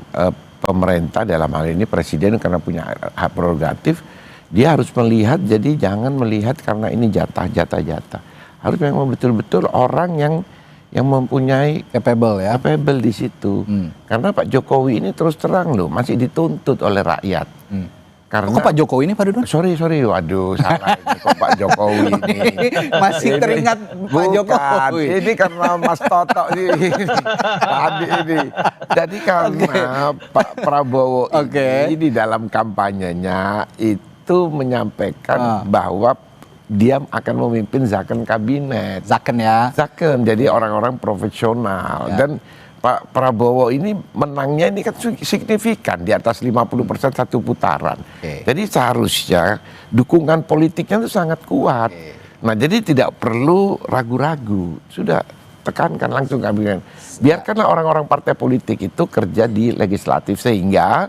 pemerintah dalam hal ini presiden karena punya hak prerogatif, dia harus melihat, jadi jangan melihat karena ini jatah. Harus memang betul-betul orang yang mempunyai capable di situ. Karena Pak Jokowi ini terus terang loh masih dituntut oleh rakyat. Karena kok Pak Jokowi ini Pak Ridwan? Sorry, waduh salah ini kok Pak Jokowi ini. Masih teringat Pak Jokowi. Ini karena Mas Toto tadi ini. Jadi karena Pak Prabowo ini di dalam kampanyenya itu menyampaikan bahwa dia akan memimpin zakon kabinet. Zakon ya? Zakon, jadi orang-orang profesional. Dan Pak Prabowo ini menangnya ini kan signifikan, di atas 50% satu putaran. Jadi seharusnya dukungan politiknya itu sangat kuat. Nah jadi tidak perlu ragu-ragu, sudah tekankan langsung kabinet. Biarkanlah orang-orang partai politik itu kerja di legislatif, sehingga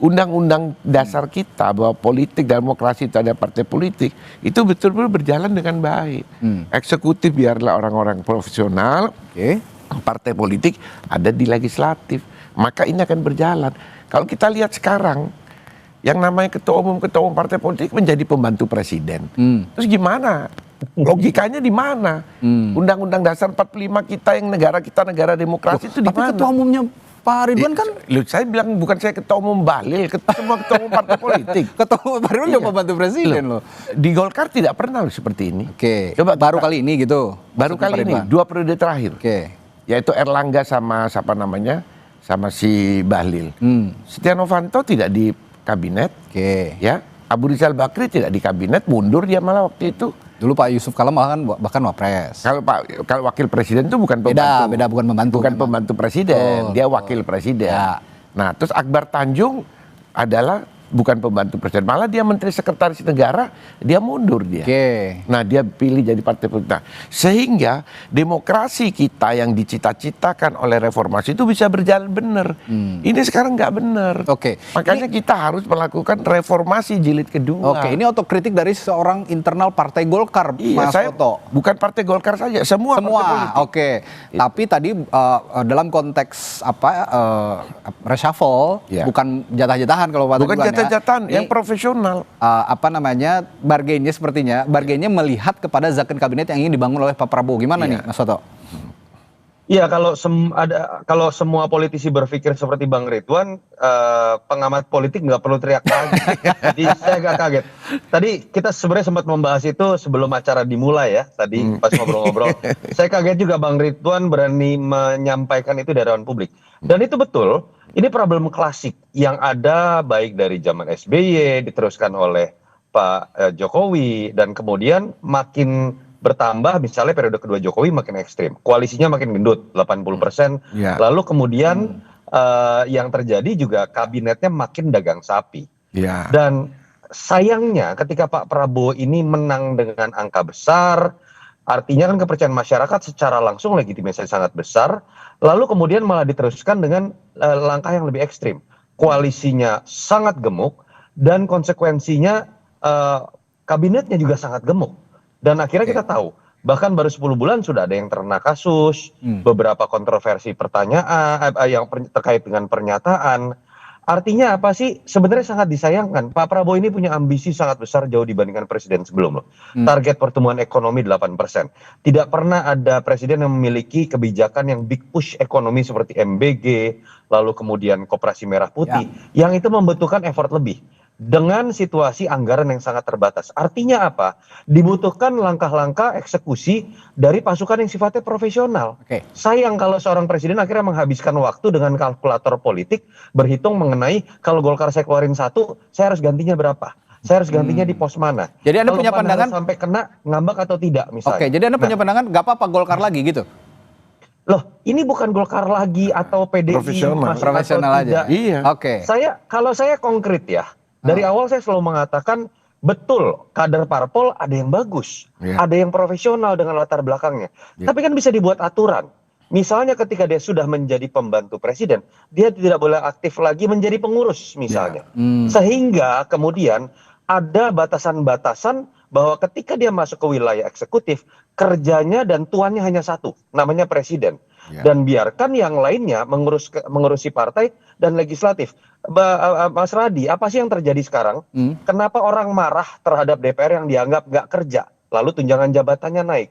undang-undang dasar kita bahwa politik dan demokrasi itu ada partai politik itu betul-betul berjalan dengan baik. Eksekutif biarlah orang-orang profesional, partai politik ada di legislatif, maka ini akan berjalan. Kalau kita lihat sekarang yang namanya ketua umum partai politik menjadi pembantu presiden, terus gimana? Logikanya di mana? Undang-undang dasar 45 kita yang negara demokrasi itu di mana? Ketua umumnya Pak Ridwan kan, saya bilang bukan saya ketua umum Bahlil, semua ketua umum partai politik. Ketua umum Pak Ridwan juga pembantu presiden loh. Di Golkar tidak pernah seperti ini. Coba baru kali ini gitu. Baru kali ini, 2 periode terakhir. Yaitu Erlangga sama sama si Bahlil. Setia Novanto tidak di kabinet. Ya, Abu Rizal Bakri tidak di kabinet, mundur dia malah waktu itu. Dulu Pak Yusuf Kala bahkan wapres. Kalau wakil presiden itu bukan pembantu. Beda bukan pembantu. Bukan pembantu presiden, dia wakil presiden. Ya. Nah, terus Akbar Tanjung adalah bukan pembantu presiden, malah dia menteri sekretaris negara, dia mundur dia. Nah, dia pilih jadi partai politik. Nah, sehingga demokrasi kita yang dicita-citakan oleh reformasi itu bisa berjalan benar. Ini sekarang nggak benar. Makanya kita harus melakukan reformasi jilid kedua. Ini otokritik dari seorang internal Partai Golkar, Mas Oto. Bukan Partai Golkar saja, semua. Partai politik. Tapi tadi dalam konteks reshuffle, bukan jatah-jatahan kalau Pak Bukan jatah-jatahan, yang profesional. Bargainnya sepertinya, melihat kepada zakon kabinet yang ingin dibangun oleh Pak Prabowo. Gimana nih, Mas Oto? Iya, kalau semua politisi berpikir seperti Bang Ridwan, pengamat politik nggak perlu teriak lagi. Jadi saya agak kaget. Tadi kita sebenarnya sempat membahas itu sebelum acara dimulai ya, tadi pas ngobrol-ngobrol. Saya kaget juga Bang Ridwan berani menyampaikan itu di hadapan publik. Dan itu betul, ini problem klasik yang ada baik dari zaman SBY, diteruskan oleh Pak Jokowi, dan kemudian makin bertambah misalnya periode kedua Jokowi makin ekstrim. Koalisinya makin gendut, 80%. Lalu kemudian yang terjadi juga kabinetnya makin dagang sapi. Dan sayangnya ketika Pak Prabowo ini menang dengan angka besar, artinya kan kepercayaan masyarakat secara langsung legitimasi sangat besar, lalu kemudian malah diteruskan dengan langkah yang lebih ekstrim. Koalisinya sangat gemuk dan konsekuensinya kabinetnya juga sangat gemuk. Dan akhirnya kita tahu, bahkan baru 10 bulan sudah ada yang terkena kasus, beberapa kontroversi pertanyaan yang terkait dengan pernyataan. Artinya apa sih? Sebenarnya sangat disayangkan. Pak Prabowo ini punya ambisi sangat besar jauh dibandingkan presiden sebelum loh. Target pertumbuhan ekonomi 8%. Tidak pernah ada presiden yang memiliki kebijakan yang big push ekonomi seperti MBG, lalu kemudian Koperasi Merah Putih, yang itu membutuhkan effort lebih. Dengan situasi anggaran yang sangat terbatas. Artinya apa? Dibutuhkan langkah-langkah eksekusi dari pasukan yang sifatnya profesional. Sayang kalau seorang presiden akhirnya menghabiskan waktu dengan kalkulator politik, berhitung mengenai kalau Golkar saya keluarin 1, saya harus gantinya berapa? Saya harus gantinya di pos mana? Jadi Anda kalau punya pandangan sampai kena ngambek atau tidak misalnya. Jadi Anda punya pandangan nggak apa-apa Golkar lagi gitu? Loh, ini bukan Golkar lagi atau PDI profesional aja. Iya. Kalau saya konkret ya. Dari awal saya selalu mengatakan betul kader parpol ada yang bagus, ada yang profesional dengan latar belakangnya. Tapi kan bisa dibuat aturan. Misalnya ketika dia sudah menjadi pembantu presiden, dia tidak boleh aktif lagi menjadi pengurus misalnya. Sehingga kemudian ada batasan-batasan bahwa ketika dia masuk ke wilayah eksekutif, kerjanya dan tuannya hanya satu, namanya presiden. Dan biarkan yang lainnya mengurusi partai dan legislatif. Mas Radi, apa sih yang terjadi sekarang? Kenapa orang marah terhadap DPR yang dianggap nggak kerja, lalu tunjangan jabatannya naik?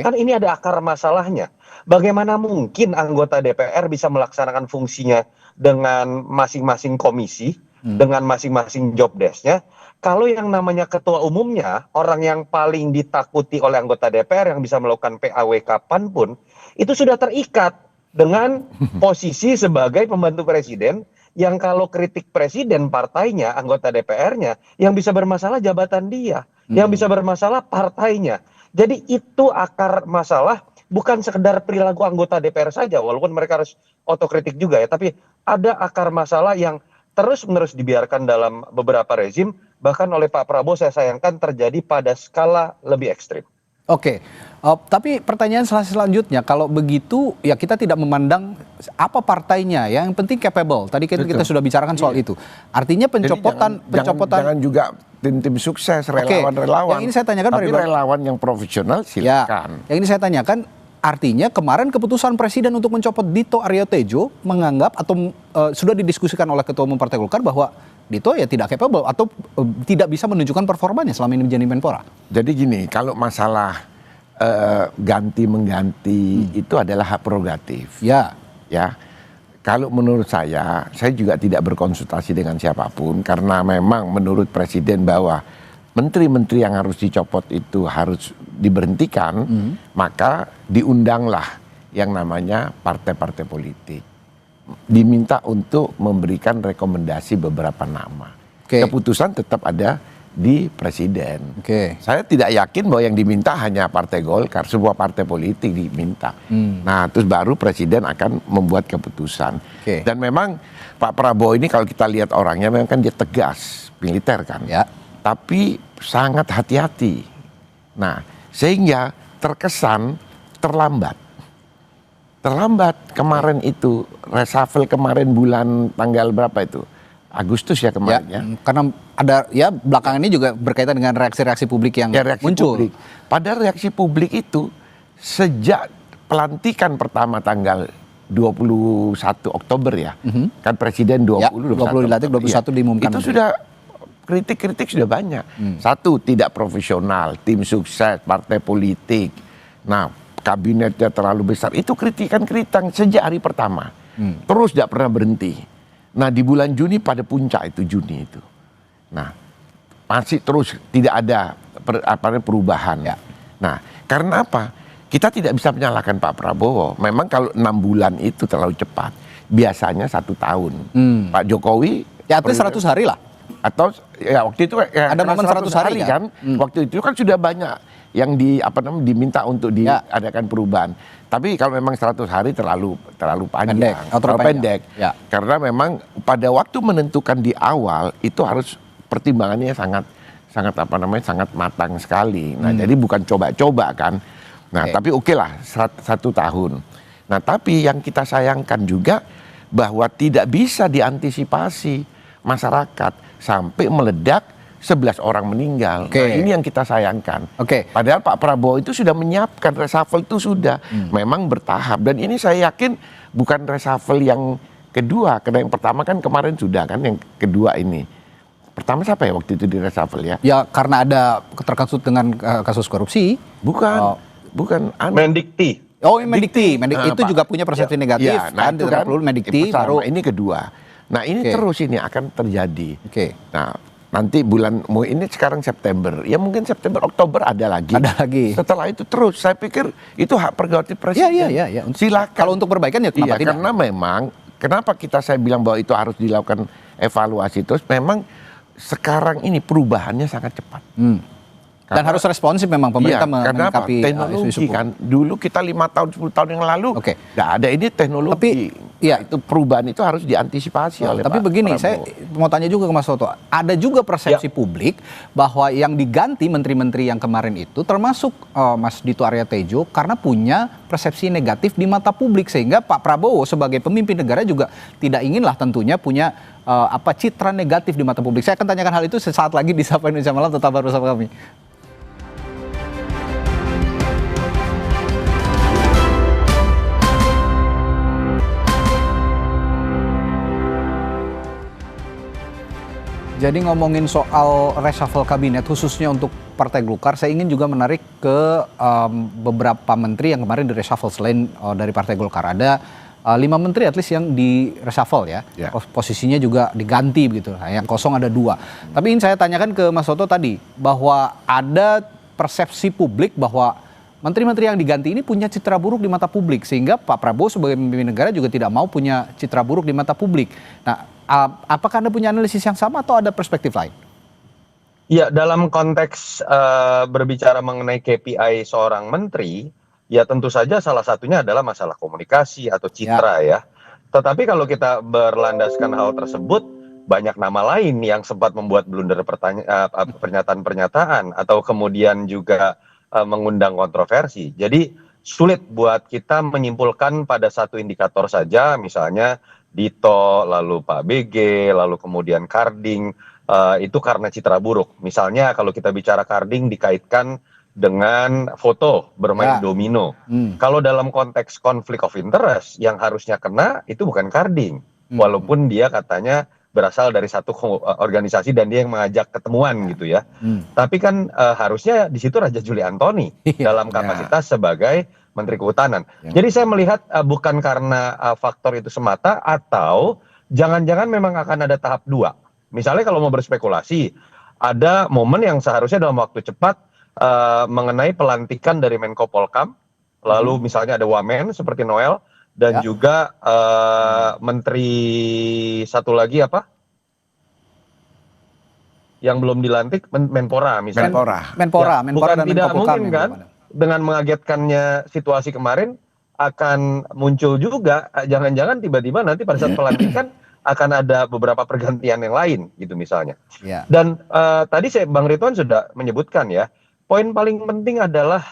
Kan ini ada akar masalahnya. Bagaimana mungkin anggota DPR bisa melaksanakan fungsinya dengan masing-masing komisi, dengan masing-masing job desk-nya, kalau yang namanya ketua umumnya, orang yang paling ditakuti oleh anggota DPR yang bisa melakukan PAW kapanpun, itu sudah terikat dengan posisi sebagai pembantu presiden, yang kalau kritik presiden partainya, anggota DPR-nya, yang bisa bermasalah jabatan dia, yang bisa bermasalah partainya. Jadi itu akar masalah, bukan sekedar perilaku anggota DPR saja, walaupun mereka harus otokritik juga ya, tapi ada akar masalah yang terus-menerus dibiarkan dalam beberapa rezim, bahkan oleh Pak Prabowo saya sayangkan terjadi pada skala lebih ekstrim. Tapi pertanyaan selanjutnya, kalau begitu ya kita tidak memandang apa partainya, yang penting capable. Tadi kita sudah bicarakan soal itu. Artinya pencopotan jangan juga tim-tim sukses, relawan-relawan. Yang ini saya tanyakan, tapi relawan yang profesional silakan. Yang ini saya tanyakan, artinya kemarin keputusan presiden untuk mencopot Dito Aryo Tejo menganggap atau sudah didiskusikan oleh Ketua Umum Partai Golkar bahwa Dito ya tidak capable atau tidak bisa menunjukkan performanya selama ini menjadi Menpora. Jadi gini, kalau masalah ganti-mengganti itu adalah hak prerogatif. Ya. Kalau menurut saya juga tidak berkonsultasi dengan siapapun karena memang menurut presiden bahwa menteri-menteri yang harus dicopot itu harus diberhentikan, maka diundanglah yang namanya partai-partai politik. Diminta untuk memberikan rekomendasi beberapa nama. Keputusan tetap ada di presiden. Saya tidak yakin bahwa yang diminta hanya Partai Golkar, semua partai politik diminta. Nah, terus baru presiden akan membuat keputusan. Dan memang Pak Prabowo ini kalau kita lihat orangnya memang kan dia tegas, militer kan. Tapi sangat hati-hati. Nah, sehingga terkesan terlambat. Terlambat kemarin itu, reshuffle kemarin bulan tanggal berapa itu? Agustus ya kemarin ya. Karena ada ya belakangan ini juga berkaitan dengan reaksi-reaksi publik yang muncul. Padahal reaksi publik itu sejak pelantikan pertama tanggal 21 Oktober ya. Kan presiden 20 dilantik, 21 diumumkan. Itu sudah kritik-kritik sudah banyak. Satu, tidak profesional, tim sukses, partai politik. Nah, kabinetnya terlalu besar. Itu kritikan-kritikan sejak hari pertama. Terus tidak pernah berhenti. Nah, di bulan Juni pada puncak itu Juni itu. Nah, masih terus tidak ada perubahan. Nah, karena apa? Kita tidak bisa menyalahkan Pak Prabowo. Memang kalau 6 bulan itu terlalu cepat. Biasanya 1 tahun. Pak Jokowi ya artinya 100 hari lah. Atau ya waktu itu ya, ada momen 100 hari kan? Waktu itu kan sudah banyak yang diminta untuk diadakan perubahan. Tapi kalau memang 100 hari terlalu panjang, terlalu pendek. Karena memang pada waktu menentukan di awal itu harus pertimbangannya sangat sangat matang sekali. Nah, jadi bukan coba-coba kan. Nah, tapi oke lah 1 tahun. Nah, tapi yang kita sayangkan juga bahwa tidak bisa diantisipasi masyarakat sampai meledak 11 orang meninggal. Nah, ini yang kita sayangkan. Padahal Pak Prabowo itu sudah menyiapkan reshuffle itu sudah. Memang bertahap. Dan ini saya yakin bukan reshuffle yang kedua. Karena yang pertama kan kemarin sudah kan, yang kedua ini. Pertama siapa ya waktu itu di reshuffle ya? Ya karena ada terkasut dengan kasus korupsi. Bukan. Mendikti. Oh, Mendikti. Itu juga punya persepsi negatif. Nah, kan, itu kan perlu Mendikti. Baru ini kedua. Nah, ini terus ini akan terjadi. Nah, nanti bulan ini sekarang September, ya mungkin September, Oktober ada lagi. Setelah itu terus, saya pikir itu hak prerogatif presiden. Iya. Silakan. Kalau untuk perbaikan ya kenapa tidak? Karena memang, kenapa saya bilang bahwa itu harus dilakukan evaluasi terus, memang sekarang ini perubahannya sangat cepat. Dan harus responsif memang pemerintah menyikapi teknologi kan. Dulu kita 5 tahun, 10 tahun yang lalu, nggak ada ini teknologi. Tapi itu perubahan itu harus diantisipasi oleh Tapi Pak begini, Prabowo. saya mau tanya juga ke Mas Soto. Ada juga persepsi publik bahwa yang diganti menteri-menteri yang kemarin itu termasuk Mas Dito Aryo Tejo karena punya persepsi negatif di mata publik, sehingga Pak Prabowo sebagai pemimpin negara juga tidak inginlah tentunya punya citra negatif di mata publik. Saya akan tanyakan hal itu sesaat lagi di Sapa Indonesia Malam, tetap bersama kami. Jadi ngomongin soal reshuffle kabinet khususnya untuk Partai Golkar, saya ingin juga menarik ke beberapa menteri yang kemarin di reshuffle selain dari Partai Golkar. Ada 5 menteri at least yang di reshuffle ya. Posisinya juga diganti begitu. Nah, yang kosong ada 2. Tapi ingin saya tanyakan ke Mas Soto tadi bahwa ada persepsi publik bahwa menteri-menteri yang diganti ini punya citra buruk di mata publik, sehingga Pak Prabowo sebagai pemimpin negara juga tidak mau punya citra buruk di mata publik. Nah, apakah Anda punya analisis yang sama atau ada perspektif lain? Ya, dalam konteks berbicara mengenai KPI seorang menteri, ya tentu saja salah satunya adalah masalah komunikasi atau citra ya. Tetapi kalau kita berlandaskan hal tersebut, banyak nama lain yang sempat membuat blunder pernyataan-pernyataan atau kemudian juga mengundang kontroversi. Jadi sulit buat kita menyimpulkan pada satu indikator saja, misalnya Dito, lalu Pak BG, lalu kemudian Karding, itu karena citra buruk. Misalnya kalau kita bicara Karding dikaitkan dengan foto bermain domino. Kalau dalam konteks konflik of interest, yang harusnya kena itu bukan Karding. Walaupun dia katanya berasal dari satu organisasi dan dia yang mengajak ketemuan gitu ya. Tapi kan harusnya di situ Raja Juli Antoni dalam kapasitas sebagai Menteri Kehutanan. Jadi saya melihat bukan karena faktor itu semata, atau jangan-jangan memang akan ada tahap 2. Misalnya kalau mau berspekulasi, ada momen yang seharusnya dalam waktu cepat mengenai pelantikan dari Menko Polkam, lalu misalnya ada Wamen seperti Noel, dan juga menteri satu lagi apa? yang belum dilantik Menpora misalnya. Menpora Bukan dan tidak Menko Polhukam mungkin yang kan belum ada. dengan mengagetkannya situasi kemarin akan muncul juga jangan-jangan tiba-tiba nanti pada saat pelantikan akan ada beberapa pergantian yang lain gitu misalnya. Ya. Dan tadi Bang Ridwan sudah menyebutkan ya, poin paling penting adalah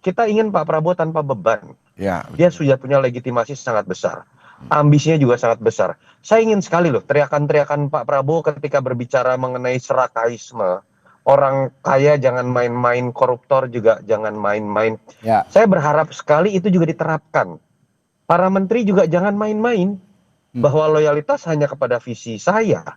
kita ingin Pak Prabowo tanpa beban. Ya. Dia sudah punya legitimasi sangat besar. Ambisinya juga sangat besar. Saya ingin sekali loh teriakan-teriakan Pak Prabowo ketika berbicara mengenai serakaisme. Orang kaya jangan main-main, koruptor juga jangan main-main. Ya. Saya berharap sekali itu juga diterapkan. Para menteri juga jangan main-main. Bahwa loyalitas hanya kepada visi saya.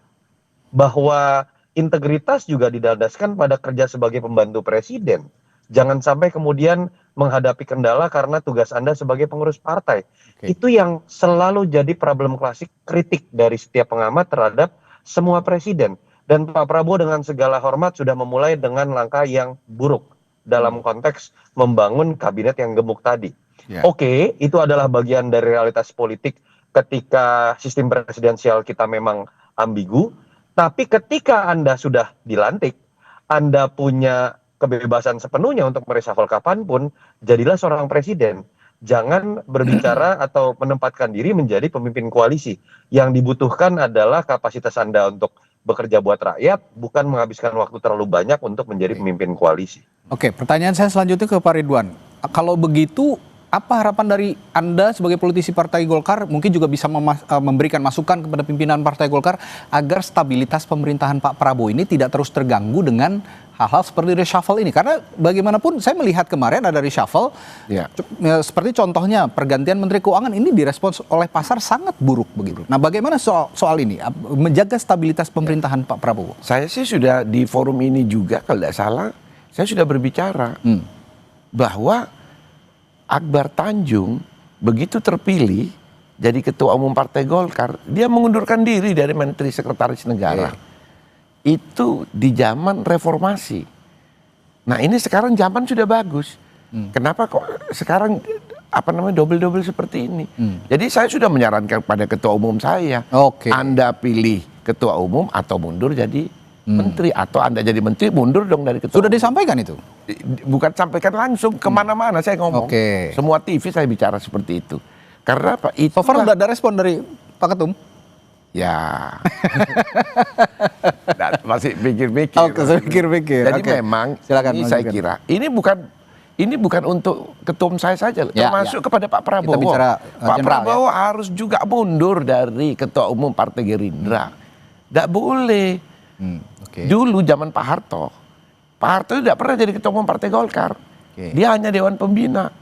Bahwa integritas juga didasarkan pada kerja sebagai pembantu presiden. Jangan sampai kemudian menghadapi kendala karena tugas Anda sebagai pengurus partai. Itu yang selalu jadi problem klasik kritik dari setiap pengamat terhadap semua presiden. Dan Pak Prabowo dengan segala hormat sudah memulai dengan langkah yang buruk dalam konteks membangun kabinet yang gemuk tadi. Oke, itu adalah bagian dari realitas politik ketika sistem presidensial kita memang ambigu. Tapi ketika Anda sudah dilantik, Anda punya kebebasan sepenuhnya untuk mereshuffle kapanpun, jadilah seorang presiden. Jangan berbicara atau menempatkan diri menjadi pemimpin koalisi. Yang dibutuhkan adalah kapasitas Anda untuk bekerja buat rakyat, bukan menghabiskan waktu terlalu banyak untuk menjadi pemimpin koalisi. Oke, pertanyaan saya selanjutnya ke Pak Ridwan. Kalau begitu, apa harapan dari Anda sebagai politisi Partai Golkar mungkin juga bisa memberikan masukan kepada pimpinan Partai Golkar agar stabilitas pemerintahan Pak Prabowo ini tidak terus terganggu dengan hal-hal seperti reshuffle ini? Karena bagaimanapun saya melihat kemarin ada reshuffle, seperti contohnya pergantian Menteri Keuangan ini direspons oleh pasar sangat buruk begitu. Nah, bagaimana soal ini menjaga stabilitas pemerintahan Pak Prabowo? Saya sih sudah di forum ini juga kalau tidak salah, saya sudah berbicara bahwa Akbar Tanjung begitu terpilih jadi ketua umum Partai Golkar, dia mengundurkan diri dari Menteri Sekretaris Negara. Itu di zaman reformasi. Nah, ini sekarang zaman sudah bagus. Kenapa kok sekarang double-double seperti ini? Jadi saya sudah menyarankan kepada ketua umum saya, Anda pilih ketua umum atau mundur jadi menteri, atau Anda jadi menteri mundur dong dari ketua. Sudah disampaikan itu? Bukan sampaikan langsung, kemana-mana saya ngomong. Semua TV saya bicara seperti itu. Karena apa? So far udah ada respon dari Pak Ketum? Ya, masih pikir-pikir. Pikir-pikir. Jadi memang silakan, ini saya kira ini bukan untuk ketum saya saja, termasuk kepada Pak Prabowo. Kita bicara Pak Prabowo harus juga mundur dari ketua umum Partai Gerindra. Tidak boleh. Dulu zaman Pak Harto tidak pernah jadi ketua umum Partai Golkar. Dia hanya Dewan Pembina.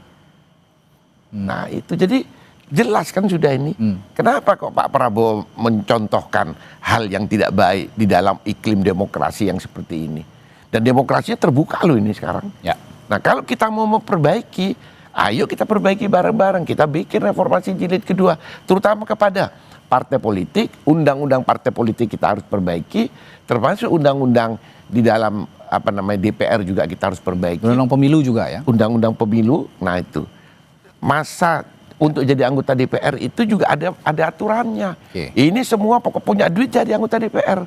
Nah itu jadi jelas kan sudah ini. Kenapa kok Pak Prabowo mencontohkan hal yang tidak baik di dalam iklim demokrasi yang seperti ini? Dan demokrasinya terbuka loh ini sekarang. Nah kalau kita mau memperbaiki, ayo kita perbaiki bareng-bareng. Kita bikin reformasi jilid kedua, terutama kepada partai politik. Undang-undang partai politik kita harus perbaiki, termasuk undang-undang di dalam DPR juga kita harus perbaiki. Undang-undang pemilu juga ya? Undang-undang pemilu, nah itu. Masa untuk jadi anggota DPR itu juga ada aturannya. Ini semua pokok punya duit jadi anggota DPR.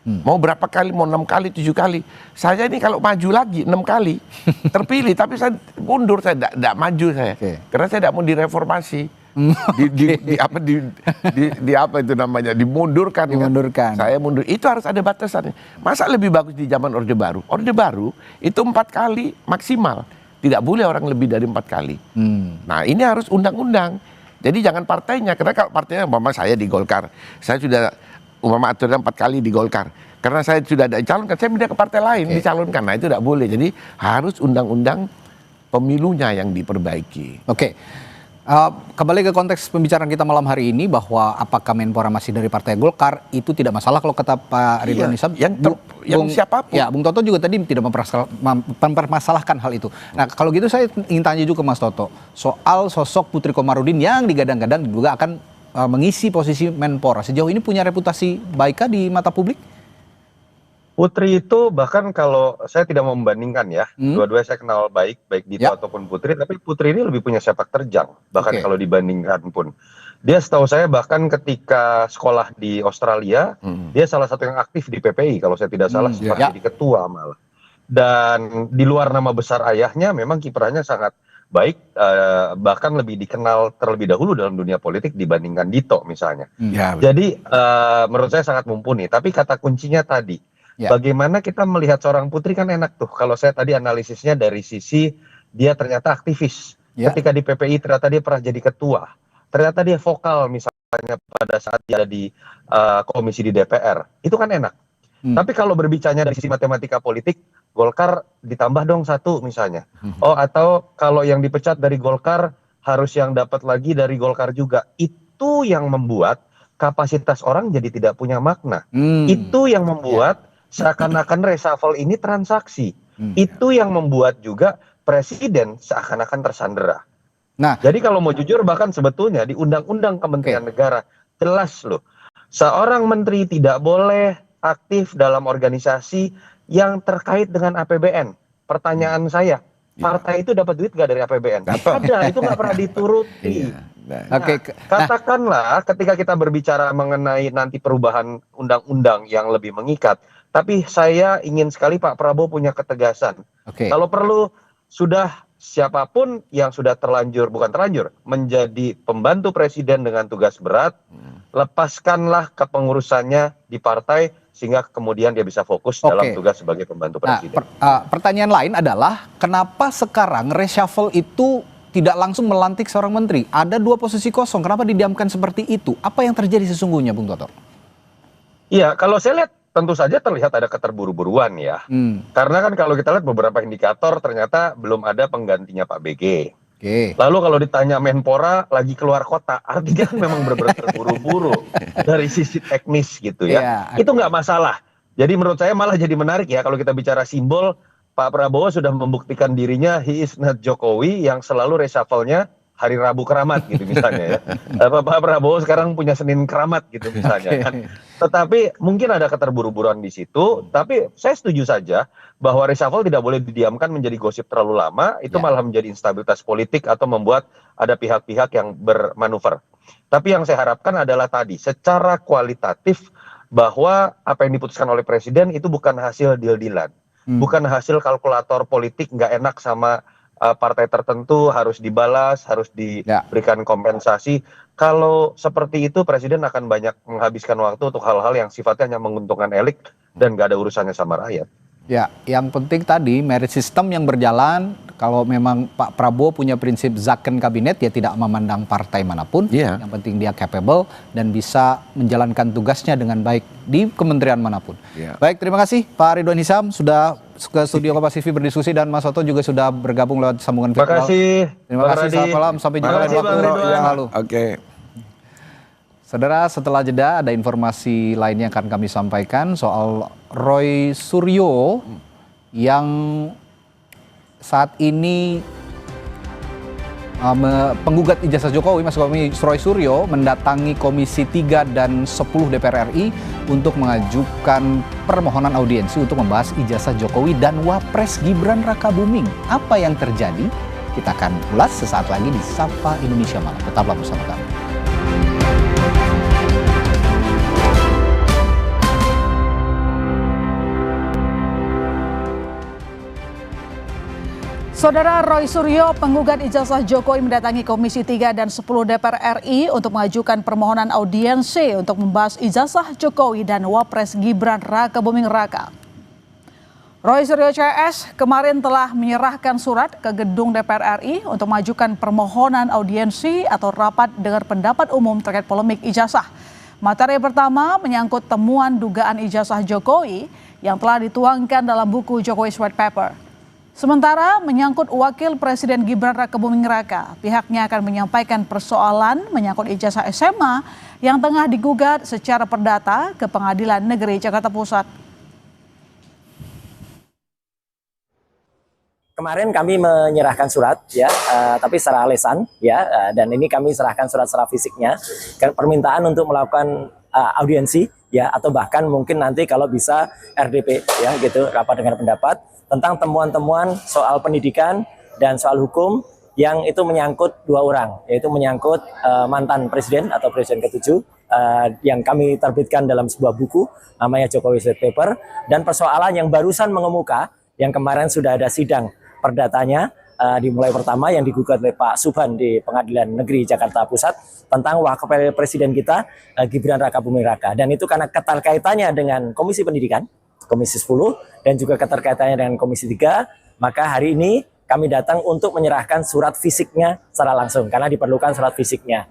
Mau berapa kali, mau 6 kali, 7 kali. Saya ini kalau maju lagi 6 kali terpilih, tapi saya mundur, saya tidak maju saya. Karena saya tidak mau direformasi. Dimundurkan. Saya mundur. Itu harus ada batasannya. Masa lebih bagus di zaman Orde Baru? Orde Baru itu 4 kali maksimal. Tidak boleh orang lebih dari 4 kali. Nah ini harus undang-undang. Jadi jangan partainya. Karena kalau partainya umpama saya di Golkar, saya sudah aturan 4 kali di Golkar. Karena saya sudah ada calonkan, saya pindah ke partai lain dicalonkan. Nah itu tidak boleh. Jadi harus undang-undang pemilunya yang diperbaiki. Kembali ke konteks pembicaraan kita malam hari ini bahwa apakah Menpora masih dari Partai Golkar itu tidak masalah kalau kata Pak Ridwan Hisap. Yang siapapun. Ya, Bung Toto juga tadi tidak mempermasalahkan hal itu. Nah, kalau gitu saya ingin tanya juga ke Mas Toto soal sosok Putri Komarudin yang digadang-gadang juga akan mengisi posisi Menpora. Sejauh ini punya reputasi baikkah di mata publik? Putri itu bahkan kalau saya tidak mau membandingkan ya, dua-duanya saya kenal baik Dito ataupun Putri, tapi Putri ini lebih punya sepak terjang, bahkan kalau dibandingkan pun. Dia setahu saya bahkan ketika sekolah di Australia, dia salah satu yang aktif di PPI kalau saya tidak salah, sempat jadi ketua malah. Dan di luar nama besar ayahnya, memang kiprahnya sangat baik, bahkan lebih dikenal terlebih dahulu dalam dunia politik dibandingkan Dito misalnya. Jadi menurut saya sangat mumpuni. Tapi kata kuncinya tadi, bagaimana kita melihat seorang putri kan enak tuh. Kalau saya tadi analisisnya dari sisi dia ternyata aktivis. Ketika di PPI ternyata dia pernah jadi ketua. Ternyata dia vokal misalnya pada saat dia ada di komisi di DPR. Itu kan enak. Tapi kalau berbicaranya dari sisi matematika politik, Golkar ditambah dong 1 misalnya. Oh, atau kalau yang dipecat dari Golkar harus yang dapat lagi dari Golkar juga. Itu yang membuat kapasitas orang jadi tidak punya makna. Itu yang membuat seakan-akan reshuffle ini transaksi. Itu yang membuat juga presiden seakan-akan tersandera. Nah, jadi kalau mau jujur, bahkan sebetulnya di Undang-Undang Kementerian Negara jelas loh, seorang menteri tidak boleh aktif dalam organisasi yang terkait dengan APBN. Pertanyaan saya, partai itu dapat duit nggak dari APBN? Ada, itu nggak pernah dituruti. Nah, katakanlah ketika kita berbicara mengenai nanti perubahan undang-undang yang lebih mengikat, tapi saya ingin sekali Pak Prabowo punya ketegasan. Kalau perlu, sudah siapapun yang sudah bukan terlanjur, menjadi pembantu presiden dengan tugas berat, lepaskanlah kepengurusannya di partai, sehingga kemudian dia bisa fokus dalam tugas sebagai pembantu presiden. Pertanyaan lain adalah, kenapa sekarang reshuffle itu tidak langsung melantik seorang menteri? Ada 2 posisi kosong, kenapa didiamkan seperti itu? Apa yang terjadi sesungguhnya, Bung Toto? Iya, kalau saya lihat tentu saja terlihat ada keterburu-buruan ya. Karena kan kalau kita lihat beberapa indikator ternyata belum ada penggantinya Pak BG. Lalu kalau ditanya Menpora lagi keluar kota, artinya kan memang benar-benar terburu-buru dari sisi teknis gitu ya. Itu nggak masalah. Jadi menurut saya malah jadi menarik ya kalau kita bicara simbol, Pak Prabowo sudah membuktikan dirinya he is not Jokowi yang selalu reshuffle-nya hari Rabu keramat gitu misalnya ya. Pak Prabowo sekarang punya Senin keramat gitu misalnya kan. Tetapi mungkin ada keterburu-buruan di situ, tapi saya setuju saja bahwa reshuffle tidak boleh didiamkan menjadi gosip terlalu lama, itu malah menjadi instabilitas politik atau membuat ada pihak-pihak yang bermanuver. Tapi yang saya harapkan adalah tadi, secara kualitatif bahwa apa yang diputuskan oleh presiden itu bukan hasil deal-dealan, bukan hasil kalkulator politik nggak enak sama partai tertentu harus dibalas, harus diberikan kompensasi. Kalau seperti itu, presiden akan banyak menghabiskan waktu untuk hal-hal yang sifatnya hanya menguntungkan elit dan gak ada urusannya sama rakyat. Ya, yang penting tadi merit system yang berjalan. Kalau memang Pak Prabowo punya prinsip zakon kabinet, ya tidak memandang partai manapun. Yang penting dia capable dan bisa menjalankan tugasnya dengan baik di kementerian manapun. Baik, terima kasih Pak Ridwan Hisam sudah ke studio Kompas TV berdiskusi, dan Mas Soto juga sudah bergabung lewat sambungan virtual. Terima kasih, selamat malam, sampai jumpa di waktu yang lalu. Saudara, setelah jeda ada informasi lainnya akan kami sampaikan soal Roy Suryo yang saat ini penggugat ijazah Jokowi, Mas Roy Suryo mendatangi Komisi 3 dan 10 DPR RI untuk mengajukan permohonan audiensi untuk membahas ijazah Jokowi dan Wapres Gibran Rakabuming. Apa yang terjadi? Kita akan ulas sesaat lagi di Sapa Indonesia Malam. Tetaplah bersama kami. Saudara, Roy Suryo, penggugat ijazah Jokowi, mendatangi Komisi 3 dan 10 DPR RI untuk mengajukan permohonan audiensi untuk membahas ijazah Jokowi dan Wapres Gibran Rakabuming Raka. Roy Suryo CS kemarin telah menyerahkan surat ke gedung DPR RI untuk mengajukan permohonan audiensi atau rapat dengar pendapat umum terkait polemik ijazah. Materi pertama menyangkut temuan dugaan ijazah Jokowi yang telah dituangkan dalam buku Jokowi's White Paper. Sementara menyangkut Wakil Presiden Gibran Rakabuming Raka, pihaknya akan menyampaikan persoalan menyangkut ijazah SMA yang tengah digugat secara perdata ke Pengadilan Negeri Jakarta Pusat. Kemarin kami menyerahkan surat ya, tapi secara lesan ya, dan ini kami serahkan surat secara fisiknya, permintaan untuk melakukan audiensi ya, atau bahkan mungkin nanti kalau bisa RDP ya gitu, rapat dengar pendapat tentang temuan-temuan soal pendidikan dan soal hukum yang itu menyangkut 2 orang, yaitu menyangkut mantan presiden atau presiden ke-7 yang kami terbitkan dalam sebuah buku namanya Jokowi White Paper, dan persoalan yang barusan mengemuka yang kemarin sudah ada sidang perdatanya dimulai pertama yang digugat oleh Pak Subhan di Pengadilan Negeri Jakarta Pusat tentang wakil presiden kita Gibran Rakabuming Raka, dan itu karena keterkaitannya dengan Komisi Pendidikan, Komisi 10, dan juga keterkaitannya dengan Komisi 3, maka hari ini kami datang untuk menyerahkan surat fisiknya secara langsung karena diperlukan surat fisiknya.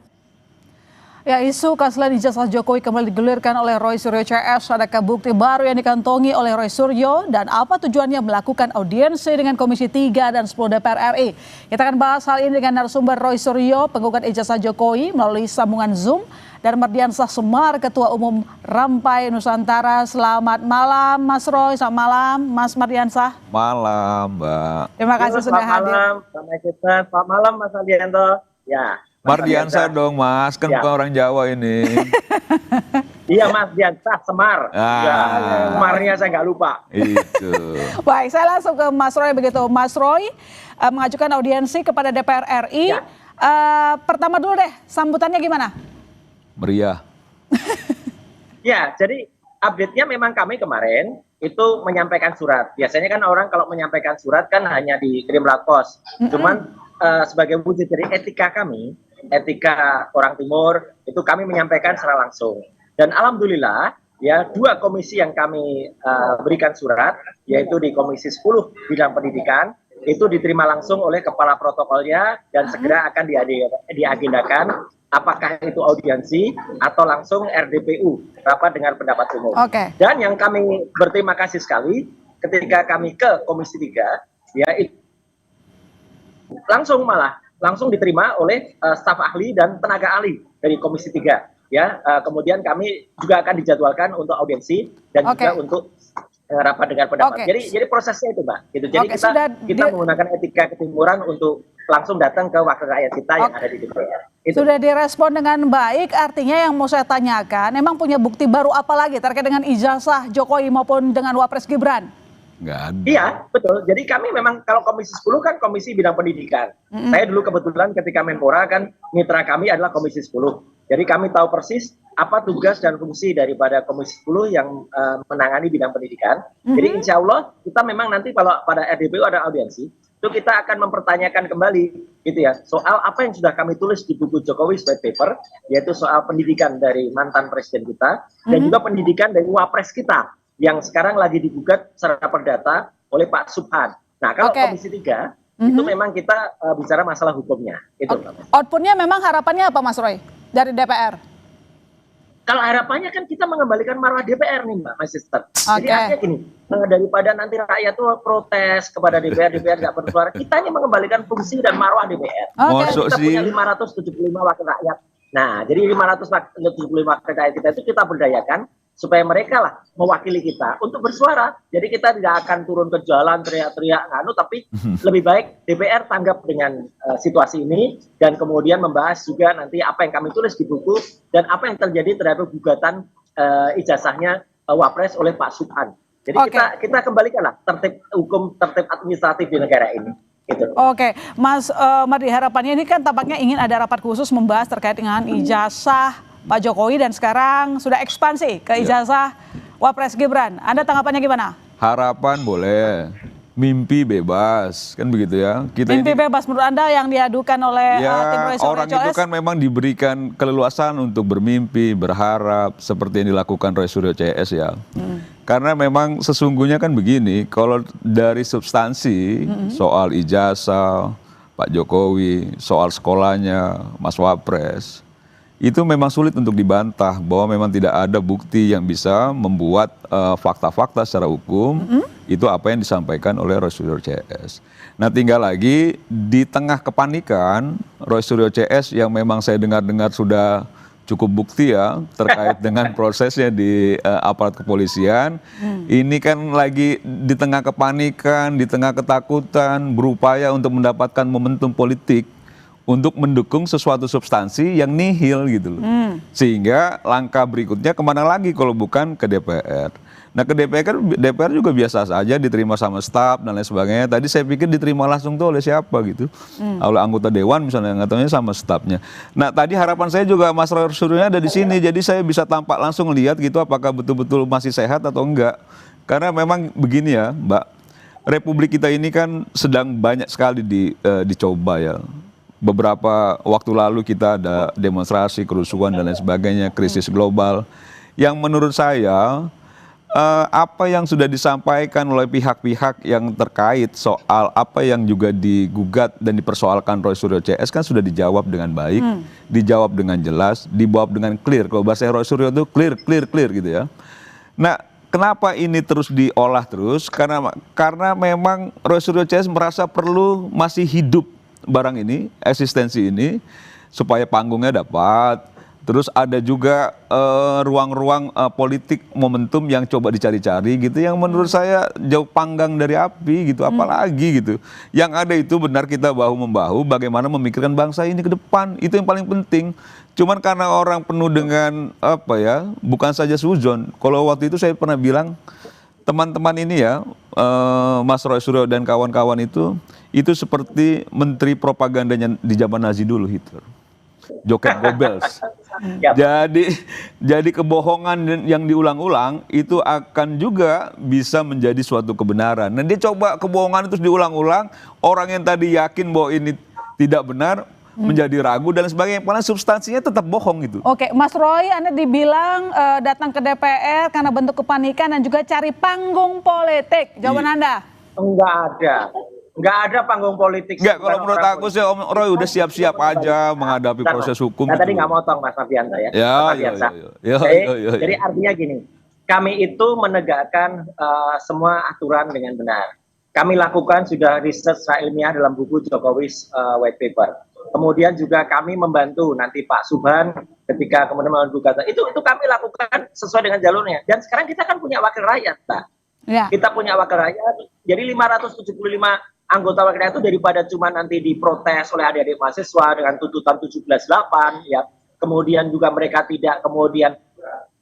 Ya, isu keaslian ijazah Jokowi kembali digulirkan oleh Roy Suryo CS. Adakah bukti baru yang dikantongi oleh Roy Suryo dan apa tujuannya melakukan audiensi dengan Komisi 3 dan 10 DPR RI? Kita akan bahas hal ini dengan narasumber Roy Suryo, penggugat ijazah Jokowi melalui sambungan Zoom, dan Mardiansah Semar, Ketua Umum Rampai Nusantara. Selamat malam Mas Roy, selamat malam Mas Mardiansah. Malam Mbak. Terima kasih sudah hadir. Selamat malam Mas Aldianto. Ya. Mardiansah dong Mas, kan Ya. bukan orang Jawa ini. Iya Mas Diansah Semar. Ya, Semarnya saya nggak lupa. Itu. Baik, saya langsung ke Mas Roy begitu. Mas Roy mengajukan audiensi kepada DPR RI. Pertama dulu deh, sambutannya gimana? Meriah. Ya, jadi update-nya memang kami kemarin itu menyampaikan surat. Biasanya kan orang kalau menyampaikan surat kan hanya dikirim lewat pos. Cuman sebagai wujud dari etika kami, etika orang Timur, itu kami menyampaikan secara langsung. Dan alhamdulillah ya 2 komisi yang kami berikan surat, yaitu di Komisi 10 bidang pendidikan, itu diterima langsung oleh kepala protokolnya dan segera akan diagendakan, apakah itu audiensi atau langsung RDPU, rapat dengan pendapat umum. Dan yang kami berterima kasih sekali ketika kami ke Komisi 3, ya itu langsung diterima oleh staf ahli dan tenaga ahli dari Komisi 3, ya. Kemudian kami juga akan dijadwalkan untuk audiensi dan juga untuk rapat dengan pendapat. Jadi prosesnya itu Mbak, gitu. Jadi kita menggunakan etika ketimuran untuk langsung datang ke wakil rakyat kita yang ada di DPR. Sudah direspon dengan baik, artinya yang mau saya tanyakan, emang punya bukti baru apa lagi terkait dengan ijazah Jokowi maupun dengan Wapres Gibran? Nggak ada. Iya, betul. Jadi kami memang kalau Komisi 10 kan Komisi Bidang Pendidikan. Saya dulu kebetulan ketika Menpora kan mitra kami adalah Komisi 10. Jadi kami tahu persis apa tugas dan fungsi daripada Komisi 10 yang menangani bidang pendidikan. Jadi insya Allah kita memang nanti kalau pada RDPU ada audiensi, itu kita akan mempertanyakan kembali gitu ya, soal apa yang sudah kami tulis di buku Jokowi White Paper, yaitu soal pendidikan dari mantan presiden kita, dan juga pendidikan dari Wapres kita, yang sekarang lagi digugat secara perdata oleh Pak Subhan. Nah, kalau Komisi 3 itu memang kita bicara masalah hukumnya. Itu. Outputnya memang harapannya apa Mas Roy dari DPR? Kalau harapannya kan kita mengembalikan marwah DPR nih Mbak, Mas Sister. Jadi artinya gini, daripada nanti rakyat tuh protes kepada DPR nggak bersuara, kita ini mengembalikan fungsi dan marwah DPR. Kita punya 575 wakil rakyat. Nah, jadi 575 wakil rakyat kita itu kita berdayakan supaya mereka lah mewakili kita untuk bersuara. Jadi kita tidak akan turun ke jalan teriak-teriak tapi lebih baik DPR tanggap dengan situasi ini dan kemudian membahas juga nanti apa yang kami tulis di buku dan apa yang terjadi terhadap gugatan ijazahnya Wapres oleh Pak Subhan. Jadi kita kembalikanlah tertib hukum, tertib administratif di negara ini. Gitu. Oke, Mas Mardi, harapannya ini kan tampaknya ingin ada rapat khusus membahas terkait dengan ijazah Pak Jokowi dan sekarang sudah ekspansi ke ijazah Wapres Gibran. Anda tanggapannya gimana? Harapan boleh, mimpi bebas, kan begitu ya. Mimpi bebas menurut Anda yang diadukan oleh tim Roy Suryo orang itu kan memang diberikan keleluasan untuk bermimpi, berharap seperti yang dilakukan Roy Suryo CS ya. Karena memang sesungguhnya kan begini, kalau dari substansi soal ijazah Pak Jokowi, soal sekolahnya Mas Wapres, itu memang sulit untuk dibantah bahwa memang tidak ada bukti yang bisa membuat fakta-fakta secara hukum itu apa yang disampaikan oleh Roy Suryo CS. Nah tinggal lagi di tengah kepanikan Roy Suryo CS yang memang saya dengar-dengar sudah cukup bukti ya terkait dengan prosesnya di aparat kepolisian. Ini kan lagi di tengah kepanikan, di tengah ketakutan, berupaya untuk mendapatkan momentum politik untuk mendukung sesuatu substansi yang nihil gitu loh. Sehingga langkah berikutnya kemana lagi kalau bukan ke DPR. Nah ke DPR juga biasa saja diterima sama staf dan lain sebagainya. Tadi saya pikir diterima langsung tuh oleh siapa gitu, oleh anggota dewan misalnya, nggak tahunya sama stafnya. Nah tadi harapan saya juga Mas Roy Suryo ada di sini, jadi saya bisa tampak langsung lihat gitu apakah betul-betul masih sehat atau enggak. Karena memang begini ya Mbak, Republik kita ini kan sedang banyak sekali dicoba ya. Beberapa waktu lalu kita ada demonstrasi, kerusuhan dan lain sebagainya, krisis global. Yang menurut saya apa yang sudah disampaikan oleh pihak-pihak yang terkait soal apa yang juga digugat dan dipersoalkan Roy Suryo CS kan sudah dijawab dengan baik, dijawab dengan jelas, dijawab dengan clear. Kalau bahasa Roy Suryo itu clear gitu ya. Nah, kenapa ini terus diolah terus? Karena memang Roy Suryo CS merasa perlu masih hidup barang ini, eksistensi ini, supaya panggungnya dapat. Terus ada juga ruang-ruang politik momentum yang coba dicari-cari gitu, yang menurut saya jauh panggang dari api gitu, apalagi gitu. Yang ada itu benar kita bahu-membahu bagaimana memikirkan bangsa ini ke depan, itu yang paling penting. Cuman karena orang penuh dengan apa ya, bukan saja suzon. Kalau waktu itu saya pernah bilang, teman-teman ini ya, Mas Roy Suryo dan kawan-kawan itu seperti menteri propagandanya di zaman Nazi dulu, Hitler. Joket Goebbels. Jadi kebohongan yang diulang-ulang itu akan juga bisa menjadi suatu kebenaran. Nah dia coba kebohongan itu diulang-ulang, orang yang tadi yakin bahwa ini tidak benar menjadi ragu dan sebagainya, padahal substansinya tetap bohong gitu. Oke, Mas Roy, Anda dibilang datang ke DPR karena bentuk kepanikan dan juga cari panggung politik. Jawaban Anda? Enggak ada panggung politik. Enggak, kalau menurut aku sih Om Roy udah siap-siap aja menghadapi proses hukum. Tadi nggak motong Mas Mardiansa ya. Jadi artinya gini, kami itu menegakkan semua aturan dengan benar. Kami lakukan sudah riset secara ilmiah dalam buku Jokowi's White Paper. Kemudian juga kami membantu nanti Pak Subhan ketika kemudian melakukan gugatan. Itu kami lakukan sesuai dengan jalurnya. Dan sekarang kita kan punya wakil rakyat, Pak. Ya. Kita punya wakil rakyat. Jadi 575 anggota wakil rakyat itu daripada cuma nanti diprotes oleh adik-adik mahasiswa dengan tuntutan 17.8 ya. Kemudian juga mereka tidak kemudian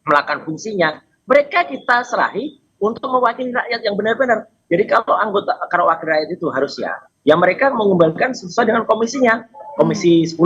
melakukan fungsinya. Mereka kita serahi untuk mewakili rakyat yang benar-benar. Jadi kalau wakil rakyat itu harus ya mereka mengembangkan sesuai dengan komisinya. Komisi 10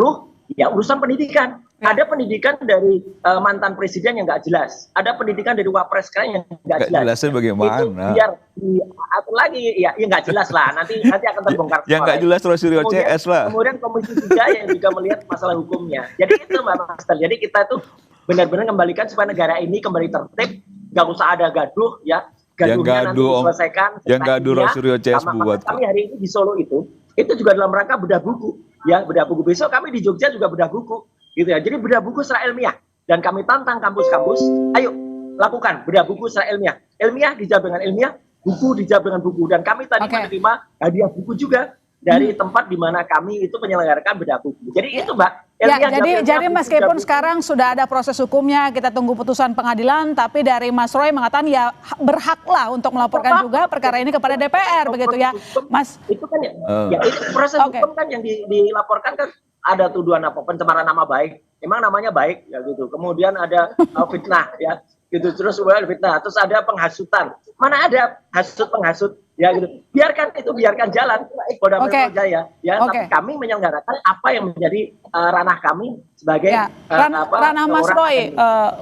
ya urusan pendidikan. Ada pendidikan dari mantan presiden yang nggak jelas. Ada pendidikan dari wapres sekarang yang nggak jelas. Jelasnya bagaimana? Itu biar diatur lagi ya nggak jelas lah. Nanti akan terbongkar. Yang nggak jelas Roy Suryo CS lah. Kemudian Komisi 3 yang juga melihat masalah hukumnya. Jadi itu Mbak Master. Jadi kita tuh benar-benar kembalikan supaya negara ini kembali tertib. Nggak usah ada gaduh ya. Gaduhnya nanti diselesaikan. Yang gaduh Roy Suryo CS buat. Kami hari ini di Solo itu juga dalam rangka bedah buku. Ya, bedah buku. Besok kami di Jogja juga bedah buku. Gitu ya. Jadi bedah buku secara ilmiah. Dan kami tantang kampus-kampus, ayo lakukan bedah buku secara ilmiah. Ilmiah dijawab dengan ilmiah, buku dijawab dengan buku. Dan kami tadi menerima hadiah buku juga dari tempat di mana kami itu menyelenggarakan bedah buku. Jadi itu Mbak. Ya, jadi meskipun sekarang sudah ada proses hukumnya, kita tunggu putusan pengadilan, tapi dari Mas Roy mengatakan ya berhaklah untuk melaporkan juga perkara ini kepada DPR, begitu ya, Mas? Itu kan ya itu proses hukum kan yang dilaporkan kan ada tuduhan apa pencemaran nama baik, emang namanya baik ya gitu. Kemudian ada fitnah ya gitu, terus kemudian fitnah, terus ada penghasutan. Mana ada hasut penghasut ya gitu. Biarkan jalan Polda Metro Jaya ya, tapi kami menyelenggarakan apa yang menjadi ranah kami sebagai ranah Mas Roy,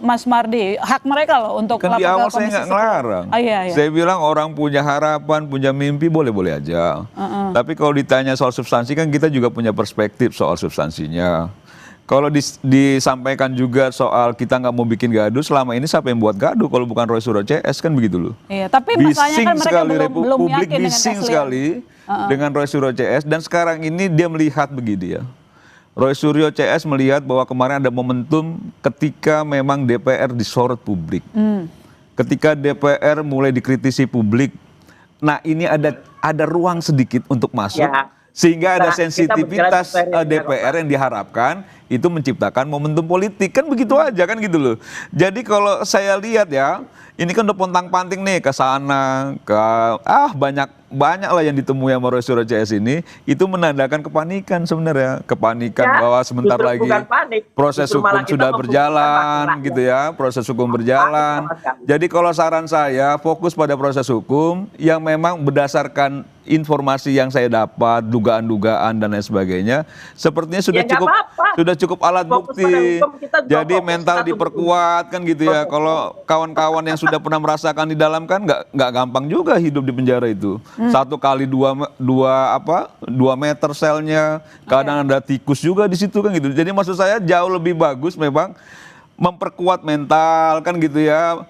Mas Mardi, hak mereka loh untuk kan di awal saya nggak ngelarang. Saya bilang orang punya harapan, punya mimpi boleh-boleh aja. Tapi kalau ditanya soal substansi kan kita juga punya perspektif soal substansinya. Kalau disampaikan juga soal kita nggak mau bikin gaduh, selama ini siapa yang buat gaduh kalau bukan Roy Suryo CS kan begitu loh. Iya, tapi masalahnya kan mereka belum yakin dengan bising sekali dengan Roy Suryo CS, dan sekarang ini dia melihat begini ya. Roy Suryo CS melihat bahwa kemarin ada momentum ketika memang DPR disorot publik. Ketika DPR mulai dikritisi publik, nah ini ada ruang sedikit untuk masuk. Sehingga ada sensitivitas DPR yang diharapkan itu menciptakan momentum politik, kan begitu aja kan gitu loh. Jadi kalau saya lihat ya, ini kan udah pontang-panting nih ke sana, banyak lah yang ditemui sama Roy Suryo CS ini, itu menandakan kepanikan sebenarnya, kepanikan bahwa sebentar lagi proses hukum sudah berjalan gitu ya, proses hukum berjalan. Jadi kalau saran saya fokus pada proses hukum yang memang berdasarkan informasi yang saya dapat, dugaan-dugaan dan lain sebagainya, sepertinya sudah cukup alat bukti. Jadi mental diperkuat kan gitu ya. Kalau kawan-kawan yang sudah pernah merasakan di dalam kan nggak gampang juga hidup di penjara itu. 1 kali 2 meter selnya, kadang ada tikus juga di situ kan gitu. Jadi maksud saya jauh lebih bagus memang memperkuat mental kan gitu ya.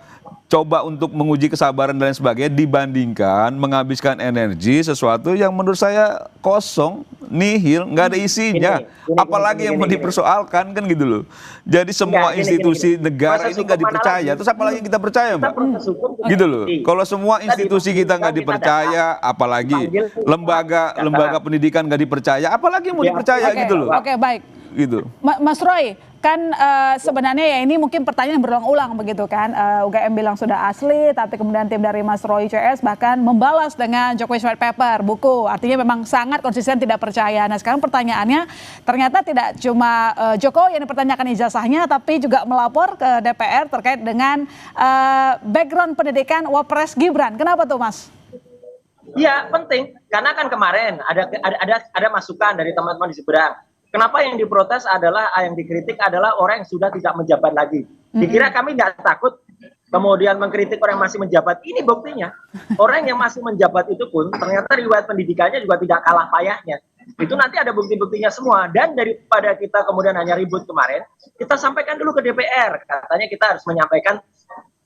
Coba untuk menguji kesabaran dan lain sebagainya dibandingkan menghabiskan energi sesuatu yang menurut saya kosong, nihil, nggak ada isinya. Apalagi yang mau dipersoalkan kan gitu loh. Jadi semua institusi negara ini nggak dipercaya. Terus apalagi kita percaya, Mbak? Gitu loh. Kalau semua institusi kita nggak dipercaya, apalagi lembaga pendidikan nggak dipercaya, apalagi yang mau dipercaya gitu loh. Oke, baik. Gitu. Mas Roy, kan sebenarnya ya ini mungkin pertanyaan berulang-ulang begitu kan. UGM bilang sudah asli, tapi kemudian tim dari Mas Roy CS bahkan membalas dengan Jokowi White Paper, buku. Artinya memang sangat konsisten tidak percaya. Nah sekarang pertanyaannya, ternyata tidak cuma Jokowi yang dipertanyakan ijazahnya, tapi juga melapor ke DPR terkait dengan background pendidikan Wapres Gibran. Kenapa tuh, Mas? Iya, penting. Karena kan kemarin ada masukan dari teman-teman di seberang. Kenapa yang diprotes adalah, yang dikritik adalah orang yang sudah tidak menjabat lagi. Dikira kami nggak takut kemudian mengkritik orang yang masih menjabat. Ini buktinya. Orang yang masih menjabat itu pun ternyata riwayat pendidikannya juga tidak kalah payahnya. Itu nanti ada bukti-buktinya semua. Dan daripada kita kemudian hanya ribut kemarin, kita sampaikan dulu ke DPR. Katanya kita harus menyampaikan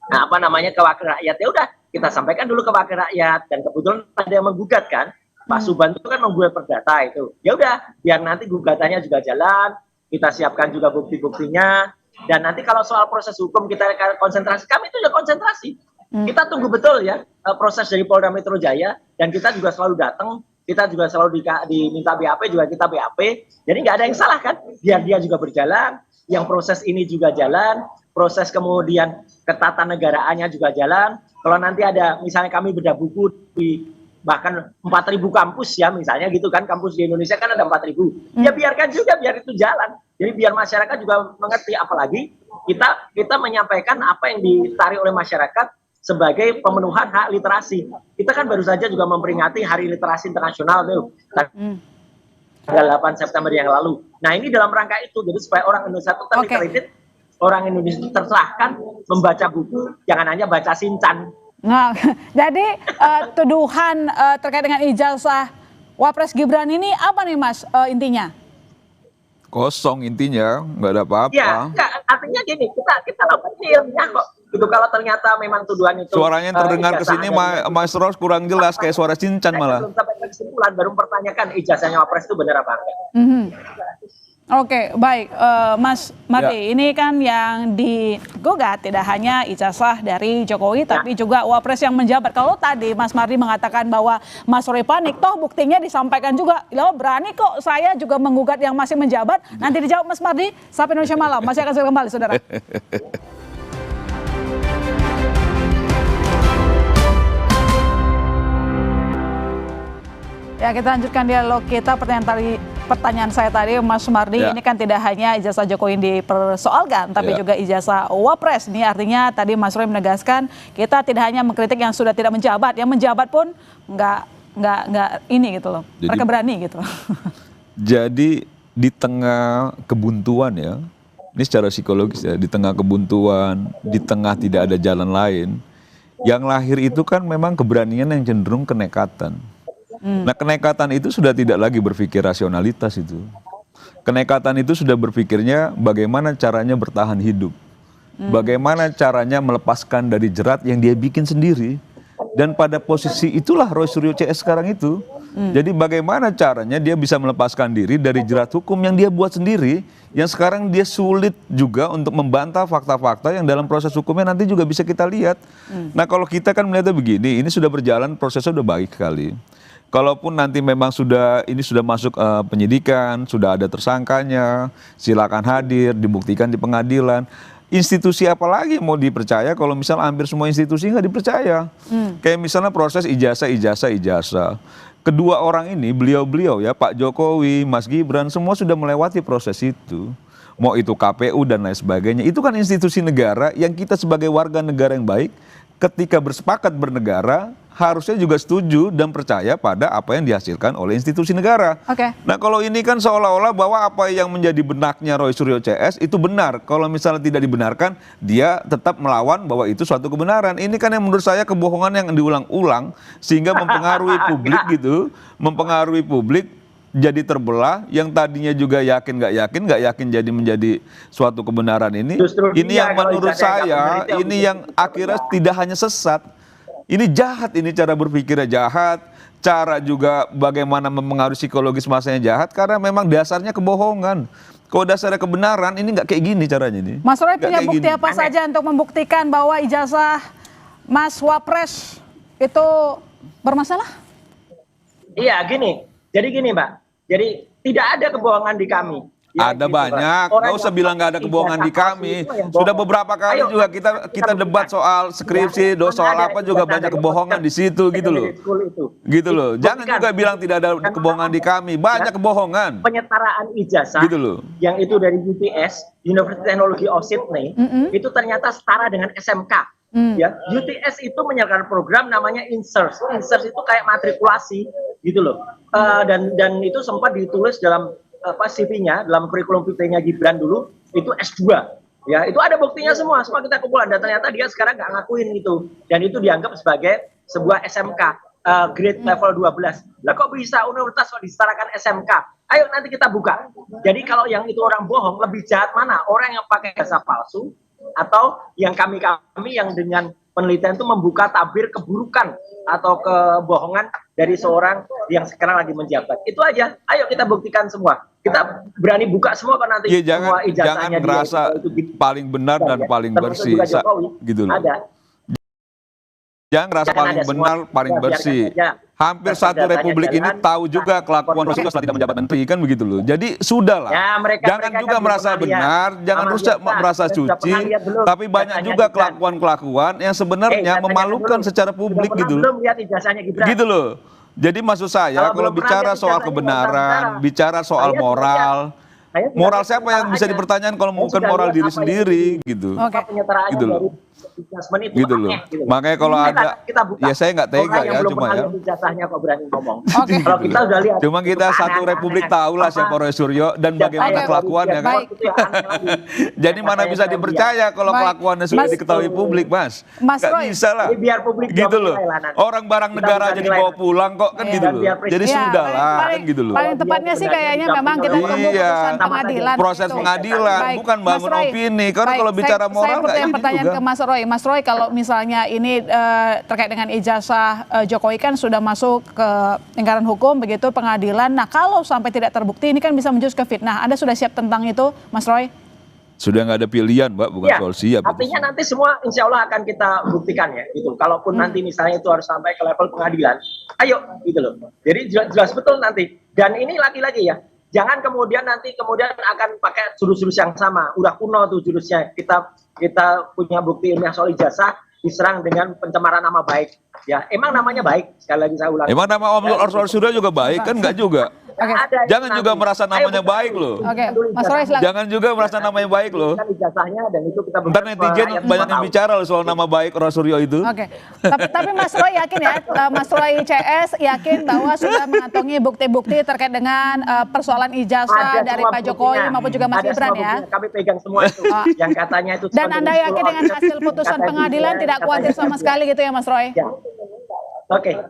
ke wakil rakyat. Ya udah, kita sampaikan dulu ke wakil rakyat. Dan kebetulan ada yang menggugat kan. Pak Subhan itu kan membuat perdata itu. Ya udah, biar nanti gugatannya juga jalan, kita siapkan juga bukti-buktinya, dan nanti kalau soal proses hukum kita konsentrasi, kami itu juga konsentrasi. Kita tunggu betul ya proses dari Polda Metro Jaya, dan kita juga selalu datang, kita juga selalu diminta BAP, juga kita BAP. Jadi nggak ada yang salah kan? Biar dia juga berjalan, yang proses ini juga jalan, proses kemudian ketatanegaraannya juga jalan. Kalau nanti ada, misalnya kami bedah buku di bahkan 4.000 kampus ya misalnya gitu kan, kampus di Indonesia kan ada 4.000, ya biarkan juga, biar itu jalan. Jadi biar masyarakat juga mengerti, apalagi kita menyampaikan apa yang ditarik oleh masyarakat sebagai pemenuhan hak literasi. Kita kan baru saja juga memperingati Hari Literasi Internasional tuh, tanggal 8 September yang lalu. Nah ini dalam rangka itu, jadi supaya orang Indonesia itu terliterate, orang Indonesia itu tercerahkan membaca buku, jangan hanya baca Shinchan. Nah, jadi tuduhan terkait dengan ijazah Wapres Gibran ini apa nih Mas intinya? Kosong intinya, nggak ada apa-apa. Ya, artinya gini, kita lakukan ilmiah kok. Gitu, kalau ternyata memang tuduhan itu. Suaranya yang terdengar ke sini Mas Ros kurang jelas, kayak suara Shinchan malah. Belum sampai kesimpulan, baru mempertanyakan ijazahnya Wapres itu benar apa enggak. Oke, baik, Mas Mardi, ini kan yang digugat tidak hanya ijazah dari Jokowi, tapi juga Wapres yang menjabat. Kalau tadi Mas Mardi mengatakan bahwa Mas Roy panik, toh buktinya disampaikan juga, loh berani kok saya juga menggugat yang masih menjabat. Nanti dijawab Mas Mardi, sampai Indonesia Malam, masih akan segera kembali, saudara. Ya, kita lanjutkan dialog kita. Pertanyaan saya tadi, Mas Mardi, ini kan tidak hanya ijazah Jokowi yang dipersoalkan, tapi juga ijazah Wapres. Ini artinya tadi Mas Roy menegaskan kita tidak hanya mengkritik yang sudah tidak menjabat, yang menjabat pun nggak ini gitu loh. Mereka berani gitu. Jadi di tengah kebuntuan ya, ini secara psikologis ya, di tengah kebuntuan, di tengah tidak ada jalan lain, yang lahir itu kan memang keberanian yang cenderung kenekatan. Nah kenekatan itu sudah tidak lagi berpikir rasionalitas itu. Kenekatan itu sudah berpikirnya bagaimana caranya bertahan hidup. Bagaimana caranya melepaskan dari jerat yang dia bikin sendiri. Dan pada posisi itulah Roy Suryo CS sekarang itu. Jadi bagaimana caranya dia bisa melepaskan diri dari jerat hukum yang dia buat sendiri. Yang sekarang dia sulit juga untuk membantah fakta-fakta yang dalam proses hukumnya nanti juga bisa kita lihat. Nah kalau kita kan melihatnya begini, ini sudah berjalan, prosesnya sudah baik sekali. Kalaupun nanti memang ini sudah masuk penyidikan, sudah ada tersangkanya, silakan hadir, dibuktikan di pengadilan. Institusi apa lagi mau dipercaya kalau misalnya hampir semua institusi nggak dipercaya. Kayak misalnya proses ijazah. Kedua orang ini, beliau-beliau ya, Pak Jokowi, Mas Gibran, semua sudah melewati proses itu. Mau itu KPU dan lain sebagainya. Itu kan institusi negara yang kita sebagai warga negara yang baik, ketika bersepakat bernegara, harusnya juga setuju dan percaya pada apa yang dihasilkan oleh institusi negara. Nah kalau ini kan seolah-olah bahwa apa yang menjadi benaknya Roy Suryo CS itu benar. Kalau misalnya tidak dibenarkan, dia tetap melawan bahwa itu suatu kebenaran. Ini kan yang menurut saya kebohongan yang diulang-ulang sehingga mempengaruhi publik gitu, mempengaruhi publik jadi terbelah, yang tadinya juga nggak yakin jadi menjadi suatu kebenaran ini. Ini yang menurut saya, ini yang akhirnya tidak hanya sesat. Ini jahat, ini cara berpikirnya jahat, cara juga bagaimana mempengaruhi psikologis masanya jahat, karena memang dasarnya kebohongan. Kalau dasarnya kebenaran, ini nggak kayak gini caranya nih. Mas Roy punya bukti apa saja untuk membuktikan bahwa ijazah Mas Wapres itu bermasalah? Iya, jadi gini Mbak, jadi tidak ada kebohongan di kami. Ya, ada gitu, banyak, nggak usah bilang nggak ada kebohongan di kami. Sudah beberapa kali juga kita debat soal skripsi, soal apa juga banyak kebohongan di situ gitu loh. Gitu loh. Jangan juga bilang tidak ada kebohongan di kami, banyak kebohongan. Penyetaraan ijazah gitu loh. Yang itu dari UTS, University Technology of Sydney, itu ternyata setara dengan SMK. Ya, UTS itu menyelenggarakan program namanya INSERS. INSERS itu kayak matrikulasi gitu loh. Dan itu sempat ditulis dalam CV-nya, dalam kurikulum vitae-nya Gibran dulu, itu S2. Ya, itu ada buktinya semua kita kumpulkan. Dan ternyata dia sekarang nggak ngakuin itu. Dan itu dianggap sebagai sebuah SMK, grade level 12. Lah kok bisa universitas kok disetarakan SMK? Ayo nanti kita buka. Jadi kalau yang itu orang bohong, lebih jahat mana? Orang yang pakai jasa palsu, atau yang kami yang dengan penelitian itu membuka tabir keburukan atau kebohongan dari seorang yang sekarang lagi menjabat. Itu aja. Ayo kita buktikan semua. Kita berani buka semua kan nanti semua ijazahnya. Jangan merasa paling benar dan paling bersih. Gitu loh. Ada. Jangan merasa paling benar, paling bersih. Hampir satu republik ini tahu juga kelakuan Rasulullah setelah tidak menjabat menteri, kan begitu loh. Jadi sudahlah. Jangan juga merasa benar, jangan rusak merasa suci, tapi banyak juga kelakuan-kelakuan yang sebenarnya memalukan secara publik gitu loh. Gitu loh. Jadi maksud saya kalau bicara soal kebenaran, bicara soal moral, moral siapa yang bisa dipertanyakan kalau bukan moral diri sendiri gitu. Gitu loh. Gitu loh. Makanya kalau ada, ya saya nggak tega ya cuma ya. Ijazahnya kok berani ngomong. Kalau kita udah lihat. Cuma kita satu republik tahulah siapa Roy Suryo dan bagaimana kelakuannya kan. Jadi mana bisa dipercaya kalau kelakuannya sudah diketahui publik, Mas? Nggak bisa lah. Gitu loh. Orang barang negara aja dibawa pulang kok kan gitu loh. Jadi sudah lah kan gitu loh. Paling tepatnya sih kayaknya memang kita tunggu putusan pengadilan. Proses pengadilan bukan bangun opini. Karena kalau bicara moral nggak ini juga. Ke Mas Roy, kalau misalnya ini terkait dengan ijazah Jokowi kan sudah masuk ke lingkaran hukum begitu pengadilan. Nah kalau sampai tidak terbukti ini kan bisa menjurus ke fitnah. Anda sudah siap tentang itu, Mas Roy? Sudah nggak ada pilihan, Mbak, bukan soal siap. Artinya nanti semua insya Allah akan kita buktikan ya, gitu. Kalaupun nanti misalnya itu harus sampai ke level pengadilan, ayo, gitu loh. Jadi jelas betul nanti. Dan ini lagi-lagi ya, jangan kemudian akan pakai jurus-jurus yang sama. Udah kuno tuh jurusnya. Kita punya bukti ilmiah soal ijazah diserang dengan pencemaran nama baik. Ya, emang namanya baik. Sekali lagi saya ulang. Emang nama Om Suryo juga baik kan? Enggak juga. Jangan juga merasa namanya baik loh. Mas Roy, silakan. Jangan juga merasa namanya baik loh. Ijazahnya dan itu kita ntar netizen banyak yang bicara loh soal nama baik Roy Suryo itu. Tapi Mas Roy yakin ya, Mas Roy CS yakin bahwa sudah mengantongi bukti-bukti terkait dengan persoalan ijazah dari Pak Jokowi maupun juga Mas Gibran ya. Kami pegang semua itu yang katanya itu. Dan Anda yakin dengan hasil putusan pengadilan tidak khawatir sama sekali gitu ya Mas Roy? Oke.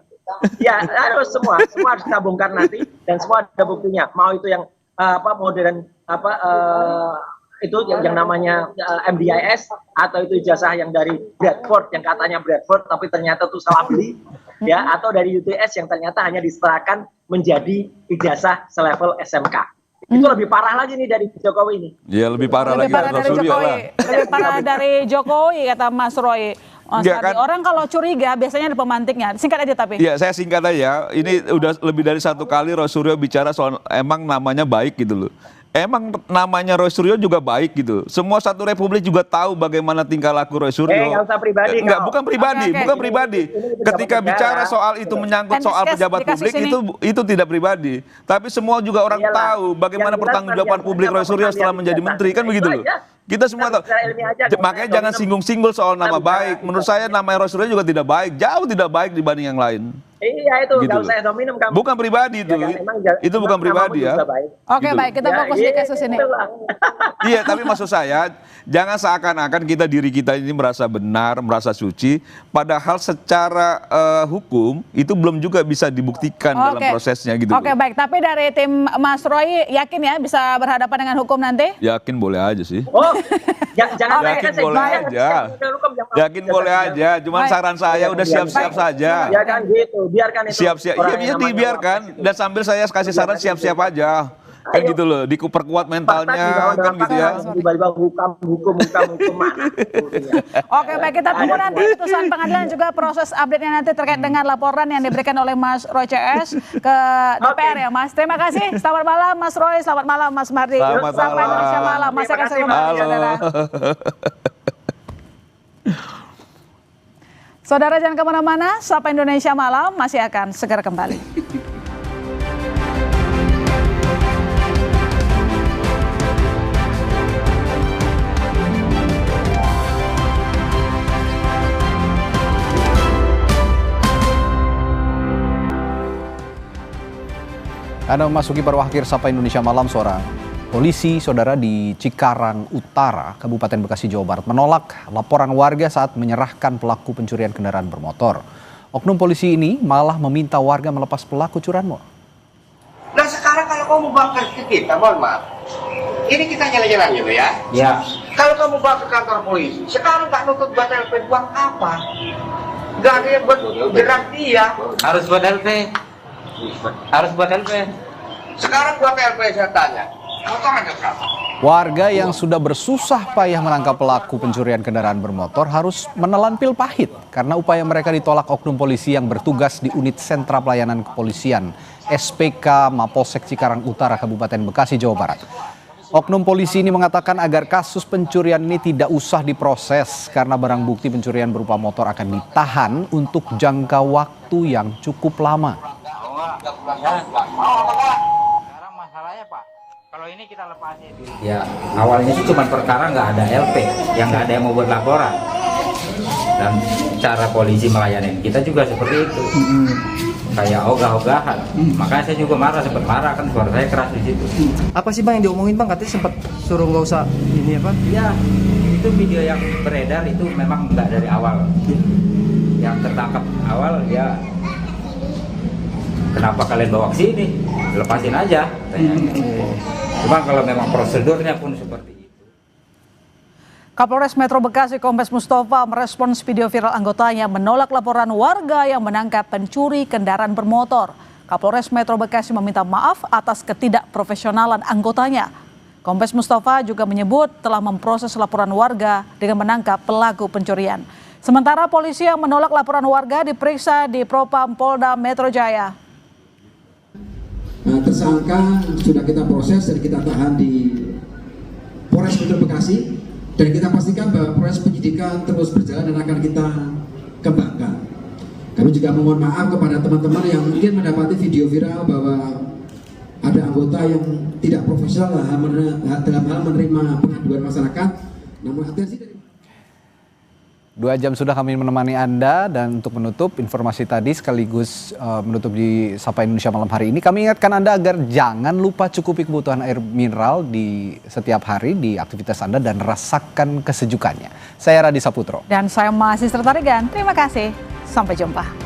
Ya harus semua harus kita bongkar nanti dan semua ada buktinya. Mau itu yang modern itu yang namanya MDIS atau itu ijazah yang dari Bradford yang katanya Bradford tapi ternyata itu salah beli ya, atau dari UTS yang ternyata hanya diserahkan menjadi ijazah selevel SMK. Itu lebih parah lagi nih dari Jokowi ini. Iya lebih parah lagi dari Jokowi. Lebih parah dari Jokowi kata Mas Roy. Mas Ardi, orang kalau curiga biasanya ada pemantiknya. Singkat aja tapi. Iya, saya singkat aja. Ini udah lebih dari 1 kali Roy Suryo bicara soal emang namanya baik gitu loh. Emang namanya Roy Suryo juga baik gitu. Semua satu republik juga tahu bagaimana tingkah laku Roy Suryo. Nggak usah pribadi. Enggak, bukan pribadi, bukan pribadi. Ketika bicara soal itu menyangkut soal pejabat publik itu tidak pribadi. Tapi semua juga orang tahu bagaimana pertanggungjawaban publik Roy Suryo setelah menjadi menteri, kan begitu loh. Kita semua tahu. Makanya jangan singgung-singgung soal nama baik. Menurut saya nama Roy Suryo juga tidak baik, jauh tidak baik dibanding yang lain. Iya itu, gitu nggak usah minum kamu. Bukan pribadi itu, itu bukan pribadi ya. Oke, baik, kita fokus di kasus ini. Iya, tapi maksud saya jangan seakan-akan diri kita ini merasa benar, merasa suci, padahal secara hukum itu belum juga bisa dibuktikan dalam prosesnya gitu. Oke, baik, tapi dari tim Mas Roy yakin ya bisa berhadapan dengan hukum nanti? Yakin boleh aja sih. Oh, jangan yakin boleh aja. Yakin boleh aja, cuman saran saya udah siap-siap saja. Ya kan gitu. Biarkan itu. Siap-siap, iya dibiarkan. Dan sambil saya kasih saran siap-siap aja. Kan gitu loh, diperkuat mentalnya, kan gitu ya. Tiba-tiba hukum mana. Oke, baik, kita tunggu nanti putusan pengadilan juga proses update-nya nanti terkait dengan laporan yang diberikan oleh Mas Roy CS ke DPR ya Mas. Terima kasih, selamat malam Mas Roy, selamat malam Mas Mardi. Sampai Indonesia Malam, Mas akan segera kembali, saudara. Saudara jangan kemana-mana, Sapa Indonesia Malam masih akan segera kembali. Anda memasuki paruh akhir Sapa Indonesia Malam. Seorang polisi, saudara, di Cikarang Utara, Kabupaten Bekasi, Jawa Barat, menolak laporan warga saat menyerahkan pelaku pencurian kendaraan bermotor. Oknum polisi ini malah meminta warga melepas pelaku curanmor. Nah sekarang kalau kamu bawa ke kita, mohon maaf, ini kita jalan-jalan gitu ya. Ya. Kalau kamu bawa ke kantor polisi, sekarang nggak nuntut buat LP, buat apa? Nggak ada yang buat jerat dia. Harus buat LP. Harus buat LP. Sekarang buat LP saya tanya. Warga yang sudah bersusah payah menangkap pelaku pencurian kendaraan bermotor harus menelan pil pahit karena upaya mereka ditolak oknum polisi yang bertugas di unit sentra pelayanan kepolisian SPK Mapolsek Cikarang Utara Kabupaten Bekasi, Jawa Barat. Oknum polisi ini mengatakan agar kasus pencurian ini tidak usah diproses karena barang bukti pencurian berupa motor akan ditahan untuk jangka waktu yang cukup lama. Sekarang masalahnya Pak, kalau ini kita lepasin dulu. Ya, awalnya sih cuma perkara nggak ada LP, yang nggak ada yang mau buat laporan. Dan cara polisi melayani kita juga seperti itu, kayak ogah-ogahan. Makanya saya juga marah, sempat marah kan, suara saya keras di situ. Apa sih Bang yang diomongin Bang? Katanya sempat suruh nggak usah ini apa? Iya, itu video yang beredar itu memang nggak dari awal. Yang tertangkap awal ya. Kenapa kalian bawa ke sini? Lepasin aja. Cuma kalau memang prosedurnya pun seperti itu. Kapolres Metro Bekasi Kombes Mustafa merespons video viral anggotanya menolak laporan warga yang menangkap pencuri kendaraan bermotor. Kapolres Metro Bekasi meminta maaf atas ketidakprofesionalan anggotanya. Kombes Mustafa juga menyebut telah memproses laporan warga dengan menangkap pelaku pencurian. Sementara polisi yang menolak laporan warga diperiksa di Propam Polda Metro Jaya. Tersangka sudah kita proses dan kita tahan di Polres Metro Bekasi dan kita pastikan bahwa proses penyidikan terus berjalan dan akan kita kembangkan. Kami juga mohon maaf kepada teman-teman yang mungkin mendapati video viral bahwa ada anggota yang tidak profesional dalam hal menerima pengaduan masyarakat. Namun atensi dari 2 jam sudah kami menemani Anda, dan untuk menutup informasi tadi sekaligus menutup di Sapa Indonesia Malam hari ini, kami ingatkan Anda agar jangan lupa cukupi kebutuhan air mineral di setiap hari di aktivitas Anda dan rasakan kesejukannya. Saya Radi Saputro. Dan saya masih Tarigan. Terima kasih. Sampai jumpa.